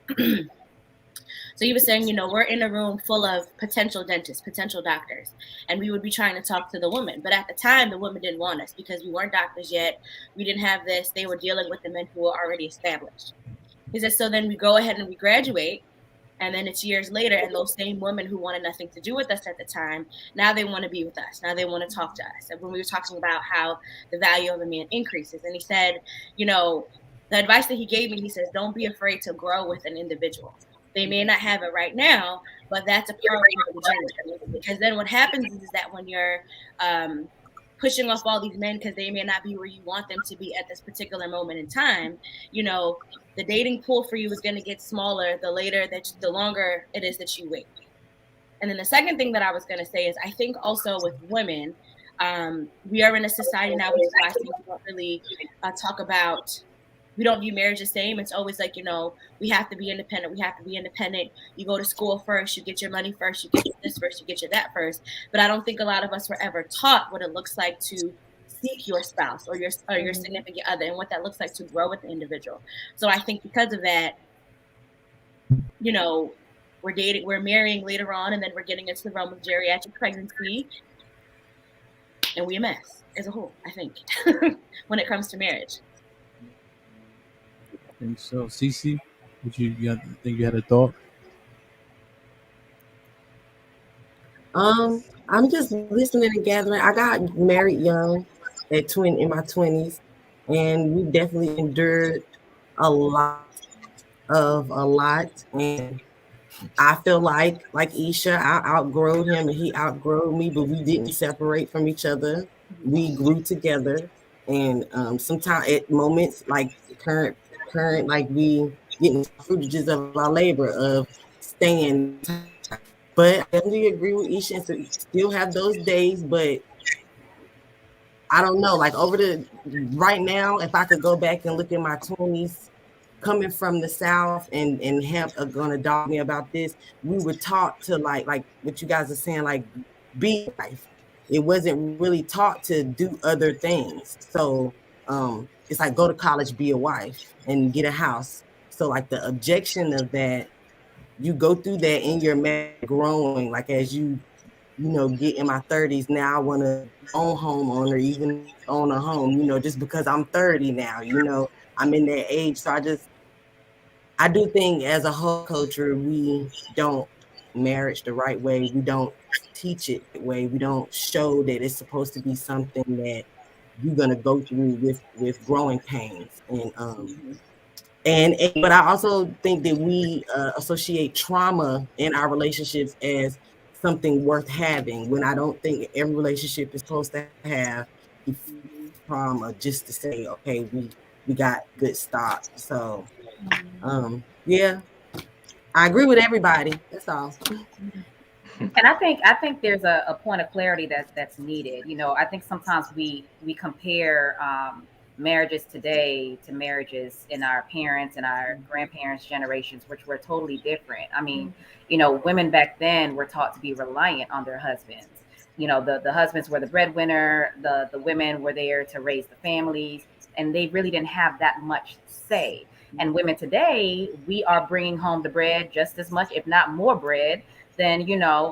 [SPEAKER 3] So he was saying, you know, we're in a room full of potential dentists, potential doctors, and we would be trying to talk to the woman. But at the time, the women didn't want us because we weren't doctors yet. We didn't have this. They were dealing with the men who were already established. He said, so then we go ahead and we graduate. And then it's years later, and those same women who wanted nothing to do with us at the time, now they want to be with us. Now they want to talk to us. And when we were talking about how the value of a man increases, and he said, you know, the advice that he gave me, he says, don't be afraid to grow with an individual. They may not have it right now, but that's a part of the journey. Because then what happens is that when you're pushing off all these men because they may not be where you want them to be at this particular moment in time, you know, the dating pool for you is going to get smaller the longer it is that you wait. And then the second thing that I was going to say is I think also with women, we are in a society now, which is why I think we don't really talk about, we don't view marriage the same. It's always like, you know, we have to be independent. We have to be independent. You go to school first, you get your money first, you get your this first, you get your that first. But I don't think a lot of us were ever taught what it looks like to seek your spouse or your significant other and what that looks like to grow with the individual. So I think because of that, you know, we're marrying later on, and then we're getting into the realm of geriatric pregnancy, and we a mess as a whole, I think, when it comes to marriage.
[SPEAKER 1] I think so. Cece, think you had a thought?
[SPEAKER 2] I'm just listening and gathering. I got married young in my 20s, and we definitely endured a lot. And I feel like Isha, I outgrew him and he outgrew me, but we didn't separate from each other. We grew together, and sometimes at moments like current, like we getting fruitages of our labor of staying. But I definitely agree with Isha, and so still have those days, but I don't know. Like right now, if I could go back and look at my 20s, coming from the South, and Hemp are gonna dog me about this, we were taught to like what you guys are saying, like be a wife. It wasn't really taught to do other things. So it's like go to college, be a wife, and get a house. So like the objection of that, you go through that in your marriage growing, like as you get in my 30s. Now I want to own homeowner, even own a home, just because I'm 30 now, I'm in that age. So I do think as a whole culture, we don't marriage the right way. We don't teach it the way. We don't show that it's supposed to be something that you're going to go through with growing pains. But I also think that we associate trauma in our relationships as something worth having, when I don't think every relationship is supposed to have trauma just to say, okay, we got good stock. So yeah, I agree with everybody. That's all.
[SPEAKER 6] And I think there's a point of clarity that's needed. I think sometimes we compare marriages today to marriages in our parents and our grandparents' generations, which were totally different. I mean, women back then were taught to be reliant on their husbands. The husbands were the breadwinner, the women were there to raise the families, and they really didn't have that much say. And women today, we are bringing home the bread just as much, if not more bread than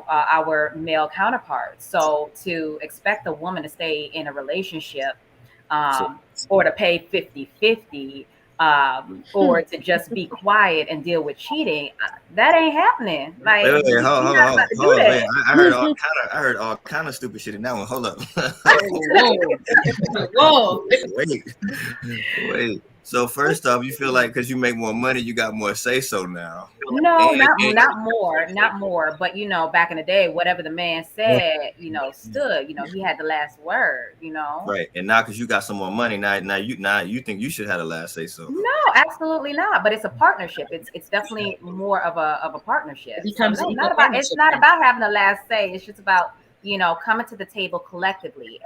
[SPEAKER 6] our male counterparts. So to expect a woman to stay in a relationship or to pay 50-50 or to just be quiet and deal with cheating, that ain't happening. Like,
[SPEAKER 7] Wait,
[SPEAKER 6] you're not about to do
[SPEAKER 7] hold on, wait.
[SPEAKER 6] that.
[SPEAKER 7] I heard all kind of stupid shit in that one. Hold up.
[SPEAKER 3] Whoa.
[SPEAKER 7] Wait. So first off, you feel like because you make more money, you got more say so now.
[SPEAKER 6] No,
[SPEAKER 7] And-
[SPEAKER 6] not more. But back in the day, whatever the man said, stood. He had the last word.
[SPEAKER 7] Right. And now because you got some more money, now you think you should have the last say so.
[SPEAKER 6] No, absolutely not. But it's a partnership. It's definitely more of a partnership.
[SPEAKER 3] It becomes
[SPEAKER 6] So,
[SPEAKER 3] an
[SPEAKER 6] no,
[SPEAKER 3] equal
[SPEAKER 6] it's
[SPEAKER 3] partnership
[SPEAKER 6] not
[SPEAKER 3] then.
[SPEAKER 6] about having the last say. It's just about coming to the table collectively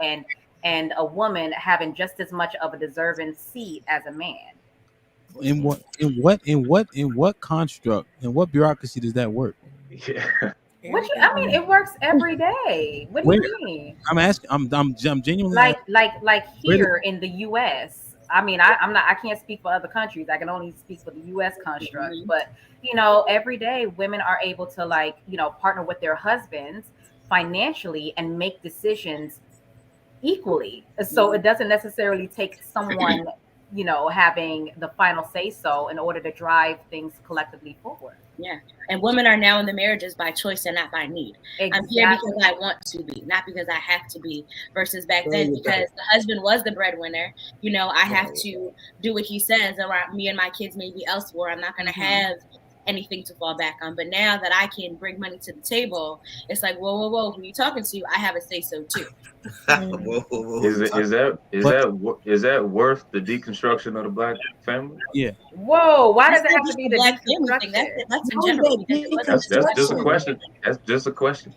[SPEAKER 6] and a woman having just as much of a deserving seat as a man.
[SPEAKER 1] In what construct, in what bureaucracy does that work?
[SPEAKER 4] Yeah.
[SPEAKER 6] I mean, it works every day. What do
[SPEAKER 1] Where?
[SPEAKER 6] you mean?
[SPEAKER 1] I'm asking. I'm genuinely
[SPEAKER 6] Like
[SPEAKER 1] asking.
[SPEAKER 6] like
[SPEAKER 1] Where
[SPEAKER 6] here in the U.S. I mean, I can't speak for other countries. I can only speak for the U.S. construct. But every day women are able to partner with their husbands financially and make decisions equally. So it doesn't necessarily take someone having the final say so in order to drive things collectively forward.
[SPEAKER 3] Yeah. And women are now in the marriages by choice and not by need. I'm here because I want to be, not because I have to be. Versus back then, because the husband was the breadwinner, I have to do what he says, or me and my kids may be elsewhere. I'm not going to have anything to fall back on. But now that I can bring money to the table, it's like, whoa, who are you talking to? I have a say so too.
[SPEAKER 7] Whoa.
[SPEAKER 4] Is that worth the deconstruction of the black family?
[SPEAKER 1] Yeah.
[SPEAKER 6] Whoa, why does it
[SPEAKER 3] That's
[SPEAKER 6] have
[SPEAKER 3] not
[SPEAKER 6] to be
[SPEAKER 3] just
[SPEAKER 6] the
[SPEAKER 3] the black family thing.
[SPEAKER 6] deconstruction?
[SPEAKER 3] That's in general. Because it wasn't
[SPEAKER 4] That's just a
[SPEAKER 2] Deconstruction.
[SPEAKER 4] question. That's just a question.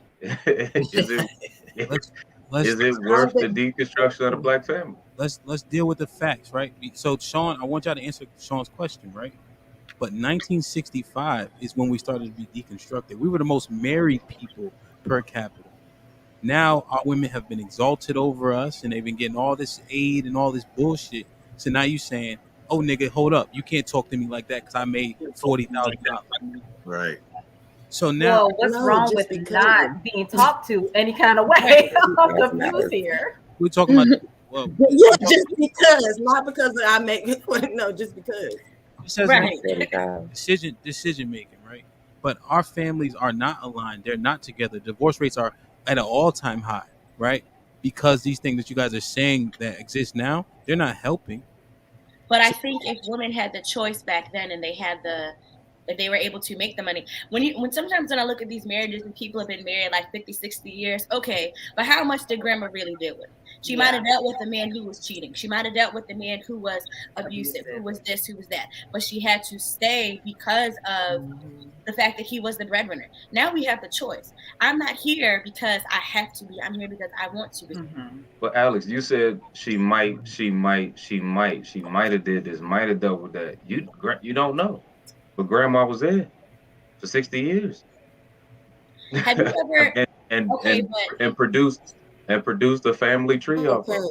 [SPEAKER 1] Let's
[SPEAKER 4] Is it worth the deconstruction of the black family?
[SPEAKER 1] let's deal with the facts, right? So Sean, I want y'all to answer Sean's question, right? But 1965 is when we started to be deconstructed. We were the most married people per capita. Now our women have been exalted over us, and they've been getting all this aid and all this bullshit. So now you saying, "Oh, nigga, hold up! You can't talk to me like that because I made $40,000."
[SPEAKER 7] Right.
[SPEAKER 1] So now,
[SPEAKER 6] Well, what's wrong with not being talked to any kind of way? I'm confused here.
[SPEAKER 1] we're talking about
[SPEAKER 2] Yeah, just because, not because I make no, just because.
[SPEAKER 1] decision making, right? But our families are not aligned. They're not together. Divorce rates are at an all-time high, right? Because these things that you guys are saying that exist now, they're not helping.
[SPEAKER 3] But I think if women had the choice back then and if they were able to make the money, when sometimes when I look at these marriages and people have been married like 50, 60 years, okay, but how much did grandma really deal with? She might have dealt with the man who was cheating. She might have dealt with the man who was abusive, who was this, who was that. But she had to stay because of the fact that he was the breadwinner. Now we have the choice. I'm not here because I have to be. I'm here because I want to be.
[SPEAKER 4] But Alex, you said she might have did this, might have dealt with that. You don't know. But grandma was there for 60 years.
[SPEAKER 3] Have you ever
[SPEAKER 4] and produced a family tree off of.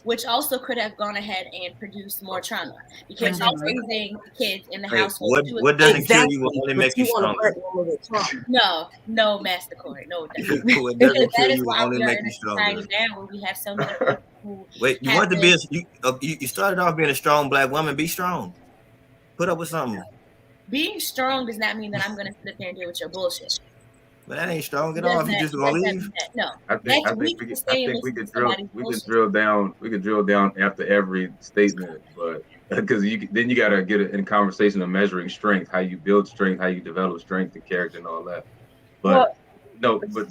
[SPEAKER 3] which also could have gone ahead and produced more trauma because you're
[SPEAKER 2] Mhm.
[SPEAKER 3] raising kids in the
[SPEAKER 7] Wait,
[SPEAKER 3] household.
[SPEAKER 7] what doesn't kill you will
[SPEAKER 2] Exactly.
[SPEAKER 7] only
[SPEAKER 2] But
[SPEAKER 7] make you
[SPEAKER 2] you want a
[SPEAKER 7] stronger.
[SPEAKER 2] black woman with trauma.
[SPEAKER 3] No, Master Corey, no, it doesn't.
[SPEAKER 7] What
[SPEAKER 3] Because
[SPEAKER 7] doesn't
[SPEAKER 3] that
[SPEAKER 7] kill
[SPEAKER 3] is
[SPEAKER 7] you will
[SPEAKER 3] why
[SPEAKER 7] only
[SPEAKER 3] we are
[SPEAKER 7] make
[SPEAKER 3] in
[SPEAKER 7] you
[SPEAKER 3] a society
[SPEAKER 7] stronger.
[SPEAKER 3] now where we have so many people who
[SPEAKER 7] Wait, you
[SPEAKER 3] have
[SPEAKER 7] want to be
[SPEAKER 3] been
[SPEAKER 7] you started off being a strong black woman. Be strong. Put up with something.
[SPEAKER 3] being strong does not mean that I'm going to sit there and deal with your bullshit.
[SPEAKER 7] But that ain't strong
[SPEAKER 3] It
[SPEAKER 7] at
[SPEAKER 3] does
[SPEAKER 7] all. If you
[SPEAKER 3] not.
[SPEAKER 7] just
[SPEAKER 3] It
[SPEAKER 7] gonna
[SPEAKER 3] does not
[SPEAKER 7] leave.
[SPEAKER 3] mean that. No,
[SPEAKER 4] I think
[SPEAKER 3] that's
[SPEAKER 4] I think
[SPEAKER 3] we
[SPEAKER 4] we
[SPEAKER 3] can
[SPEAKER 4] could I
[SPEAKER 3] stay and
[SPEAKER 4] think
[SPEAKER 3] listen to somebody's
[SPEAKER 4] we could
[SPEAKER 3] bullshit.
[SPEAKER 4] drill down after every statement, but because then you gotta get it in conversation of measuring strength, how you build strength, how you develop strength and character and all that. But
[SPEAKER 6] Well,
[SPEAKER 4] no,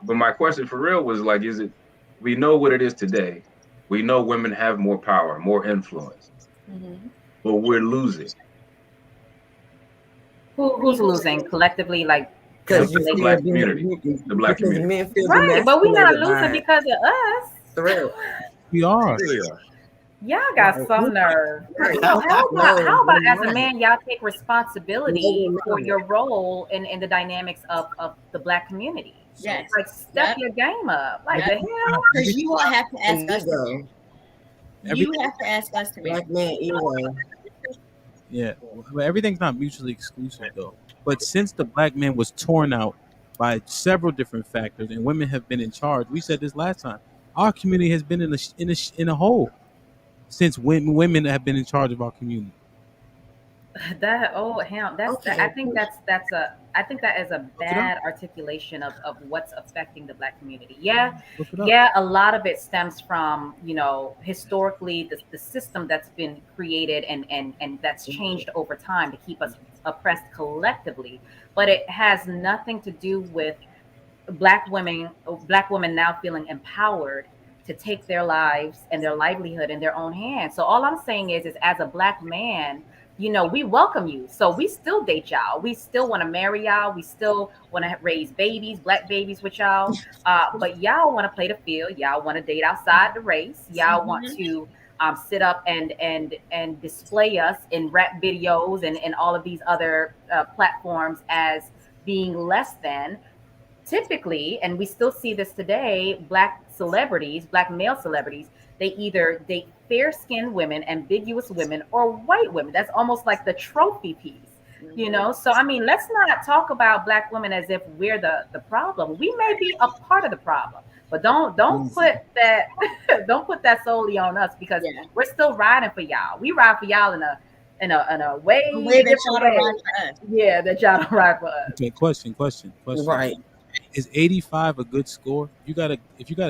[SPEAKER 4] but my question for real was like, is it? We know what it is today. We know women have more power, more influence,
[SPEAKER 5] Mhm.
[SPEAKER 4] but we're losing.
[SPEAKER 6] who's losing collectively, like
[SPEAKER 2] Because you
[SPEAKER 4] The
[SPEAKER 6] relation?
[SPEAKER 2] feel
[SPEAKER 4] black community, the black
[SPEAKER 2] because
[SPEAKER 4] community.
[SPEAKER 2] men feel
[SPEAKER 6] Right, but we not
[SPEAKER 2] demasculated
[SPEAKER 6] losing
[SPEAKER 2] by
[SPEAKER 6] because of us.
[SPEAKER 2] threat.
[SPEAKER 1] We are.
[SPEAKER 7] Here we are.
[SPEAKER 6] Y'all got
[SPEAKER 2] Right.
[SPEAKER 6] some nerve.
[SPEAKER 2] Right.
[SPEAKER 6] No,
[SPEAKER 2] No,
[SPEAKER 6] how
[SPEAKER 2] we're
[SPEAKER 6] about as a
[SPEAKER 2] not.
[SPEAKER 6] man, y'all take
[SPEAKER 2] No,
[SPEAKER 6] responsibility
[SPEAKER 2] we're
[SPEAKER 6] for
[SPEAKER 2] not.
[SPEAKER 6] your role in the dynamics of the black community?
[SPEAKER 3] Yes.
[SPEAKER 6] Like step
[SPEAKER 3] Yep.
[SPEAKER 6] your game up. Like
[SPEAKER 3] Yep.
[SPEAKER 6] the hell?
[SPEAKER 3] Because you all have to ask
[SPEAKER 2] And
[SPEAKER 3] us.
[SPEAKER 2] ego.
[SPEAKER 3] You
[SPEAKER 1] Everything,
[SPEAKER 3] have to ask us to marry.
[SPEAKER 2] Black man ego.
[SPEAKER 1] yeah, but everything's not mutually exclusive though. But since the black man was torn out by several different factors, and women have been in charge, we said this last time. Our community has been in a hole since women have been in charge of our community.
[SPEAKER 6] That oh hell,
[SPEAKER 2] Okay.
[SPEAKER 6] I think I think that is a
[SPEAKER 1] Look it up.
[SPEAKER 6] bad articulation of what's affecting the black community. Yeah,
[SPEAKER 1] Look it up.
[SPEAKER 6] yeah, a lot of it stems from, historically the system that's been created and that's changed over time to keep us oppressed collectively. But it has nothing to do with black women now feeling empowered to take their lives and their livelihood in their own hands. So all I'm saying is as a black man, we welcome you. So we still date y'all. We still want to marry y'all. We still want to raise babies, black babies with y'all. But y'all want to play the field. Y'all want to date outside the race. Y'all want
[SPEAKER 3] Mhm.
[SPEAKER 6] to sit up and display us in rap videos and all of these other platforms as being less than. Typically, and we still see this today, black male celebrities, they either date fair skinned women, ambiguous women, or white women. That's almost like the trophy piece. So I mean, let's not talk about black women as if we're the problem. We may be a part of the problem, but don't put that don't put that solely on us, because
[SPEAKER 3] Yeah.
[SPEAKER 6] we're still riding for y'all. We ride for y'all in a way
[SPEAKER 3] The way that y'all
[SPEAKER 6] different
[SPEAKER 3] don't
[SPEAKER 6] way.
[SPEAKER 3] ride for us.
[SPEAKER 6] Yeah, that y'all don't ride for us.
[SPEAKER 1] Okay, question.
[SPEAKER 2] Right.
[SPEAKER 1] Is 85 a good score? If you got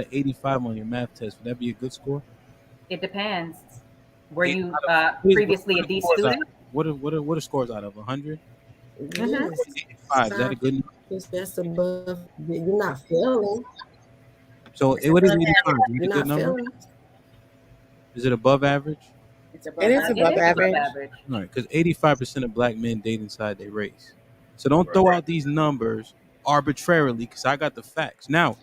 [SPEAKER 1] an 85 on your math test, would that be a good score?
[SPEAKER 6] It depends. Were
[SPEAKER 1] Eight
[SPEAKER 6] you
[SPEAKER 1] out of- what is-
[SPEAKER 6] previously a D
[SPEAKER 1] scores out-
[SPEAKER 6] student?
[SPEAKER 1] what are scores out of 100?
[SPEAKER 6] Hmm.
[SPEAKER 2] Yes.
[SPEAKER 1] 85. Is that a good number?
[SPEAKER 2] Because that's above. You're not failing.
[SPEAKER 1] So
[SPEAKER 3] It's
[SPEAKER 1] what is
[SPEAKER 3] above
[SPEAKER 1] 85?
[SPEAKER 3] average.
[SPEAKER 1] Is it
[SPEAKER 2] You're
[SPEAKER 1] a good
[SPEAKER 2] not
[SPEAKER 1] number?
[SPEAKER 2] failing.
[SPEAKER 1] Is it above average?
[SPEAKER 3] It's
[SPEAKER 5] It
[SPEAKER 3] above
[SPEAKER 5] is
[SPEAKER 3] average.
[SPEAKER 6] It
[SPEAKER 5] above
[SPEAKER 6] is above
[SPEAKER 5] average.
[SPEAKER 6] average.
[SPEAKER 1] All right, because 85% of black men date inside their race. So don't throw out these numbers arbitrarily, because I got the facts. Now,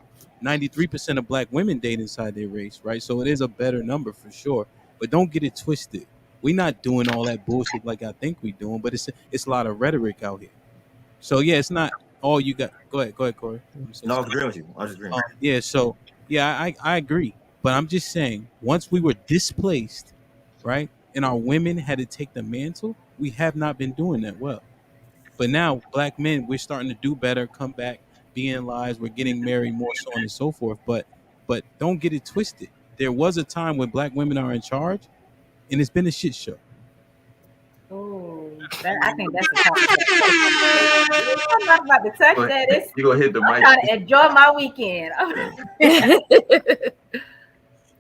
[SPEAKER 1] 93% of black women date inside their race, right? So it is a better number for sure. But don't get it twisted. We're not doing all that bullshit like I think we're doing, but it's a lot of rhetoric out here. So yeah, it's not all you got. Go ahead, Corey. I'm so
[SPEAKER 7] No, I
[SPEAKER 1] sorry.
[SPEAKER 7] was agreeing with you. I was agreeing.
[SPEAKER 1] Yeah, so yeah, I agree. But I'm just saying, once we were displaced, right, and our women had to take the mantle, we have not been doing that well. But now, black men, we're starting to do better, come back, be in lives, we're getting married more, so on and so forth. But don't get it twisted. There was a time when black women are in charge, and it's been a shit show.
[SPEAKER 6] Oh, I think that's a conversation. I'm not about to touch that.
[SPEAKER 4] You gonna hit the
[SPEAKER 6] I'm
[SPEAKER 4] mic?
[SPEAKER 6] trying to enjoy my weekend.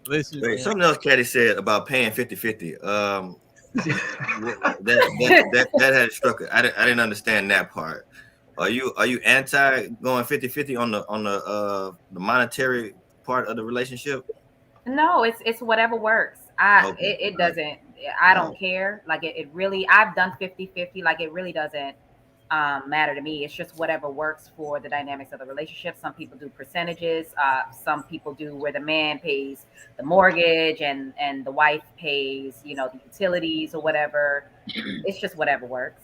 [SPEAKER 1] Listen,
[SPEAKER 7] Wait,
[SPEAKER 1] man.
[SPEAKER 7] something else Caddy said about paying 50-50. That had struck it. I didn't understand that part. Are you anti going 50-50 on the monetary part of the relationship?
[SPEAKER 6] No, it's whatever works.
[SPEAKER 7] Okay.
[SPEAKER 6] It
[SPEAKER 7] All right.
[SPEAKER 6] doesn't. I
[SPEAKER 7] All
[SPEAKER 6] don't
[SPEAKER 7] right.
[SPEAKER 6] care. Like it really. I've done 50-50. Like it really doesn't matter to me. It's just whatever works for the dynamics of the relationship. Some people do percentages. Some people do where the man pays the mortgage and the wife pays, the utilities or whatever. It's just whatever works.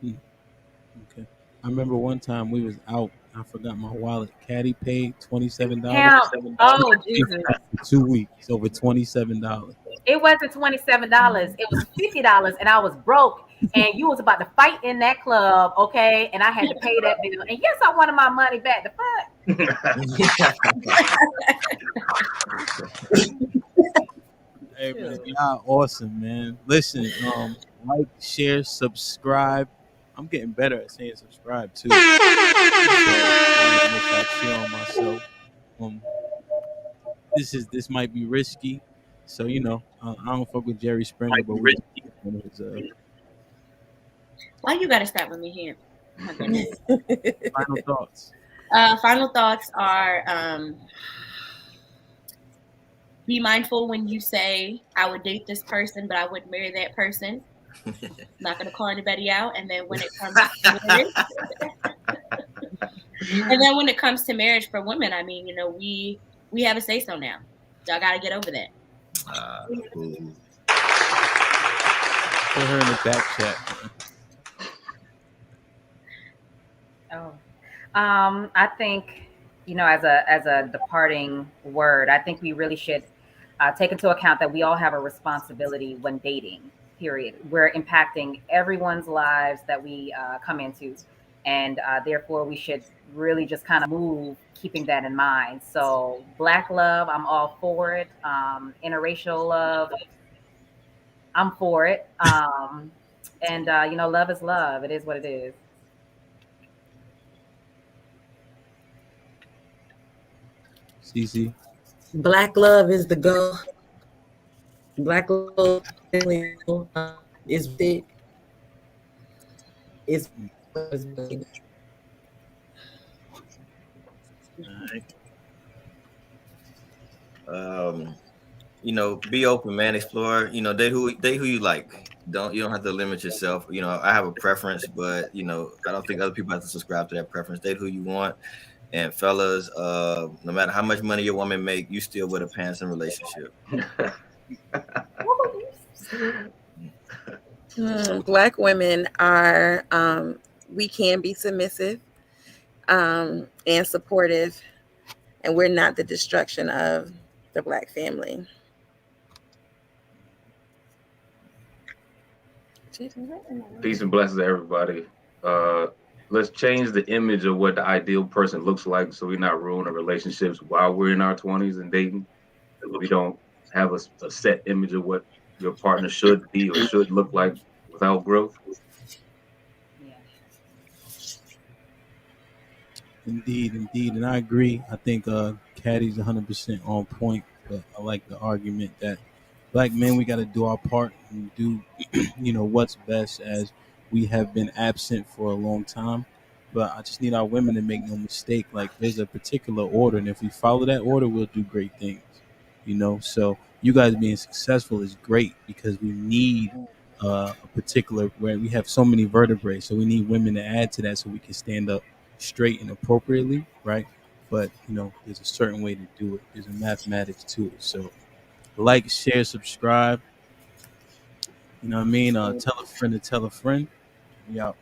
[SPEAKER 1] Okay. I remember one time we was out. I forgot my wallet. Caddy paid $27.
[SPEAKER 6] Count. Oh Jesus!
[SPEAKER 1] For 2 weeks, over $27.
[SPEAKER 6] It wasn't $27. It was $50, and I was broke. And you was about to fight in that club, okay? And I had to pay that bill. And yes, I wanted my money back. The fuck?
[SPEAKER 1] Hey man, y'all awesome, man. Listen, like, share, subscribe. I'm getting better at saying subscribe too. So I wanna make sure I cheer on myself. Um, this might be risky. So I don't fuck with Jerry Springer, but we
[SPEAKER 3] Why you gotta start with me here? My goodness.
[SPEAKER 1] final thoughts.
[SPEAKER 3] Final thoughts are be mindful when you say I would date this person, but I wouldn't marry that person. Not gonna call anybody out. And then when it comes to marriage, for women, I mean, we have a say so now. Y'all gotta get over that.
[SPEAKER 7] Cool.
[SPEAKER 1] Put her in the back chat.
[SPEAKER 6] Oh, I think as a departing word, I think we really should take into account that we all have a responsibility when dating. Period. We're impacting everyone's lives that we come into, and therefore we should really just kind of move keeping that in mind. So Black love, I'm all for it. Interracial love, I'm for it. And love is love. It is what it is.
[SPEAKER 1] CC.
[SPEAKER 2] Black love is the goal. Black love is big. Is big.
[SPEAKER 7] Be open, man. Explore. Date who you like. You don't have to limit yourself. I have a preference, but I don't think other people have to subscribe to that preference. Date who you want. And fellas, no matter how much money your woman make, you still wear the pants in a relationship.
[SPEAKER 5] Black women are we can be submissive and supportive, and we're not the destruction of the Black family.
[SPEAKER 4] Peace and blessings to everybody. Let's change the image of what the ideal person looks like, so we're not ruining relationships while we're in our 20s and dating. We don't have a set image of what your partner should be or should look like without growth.
[SPEAKER 1] Indeed, and I agree. I think Caddy's 100% on point. But I like the argument that Black men, we got to do our part and do what's best, as we have been absent for a long time. But I just need our women to make no mistake. Like, there's a particular order, and if we follow that order, we'll do great things. So you guys being successful is great, because we need a particular, where we have so many vertebrae, so we need women to add to that so we can stand up straight and appropriately, right? But there's a certain way to do it. There's a mathematics to it. So like, share, subscribe. You know what I mean? Tell a friend to tell a friend. We out.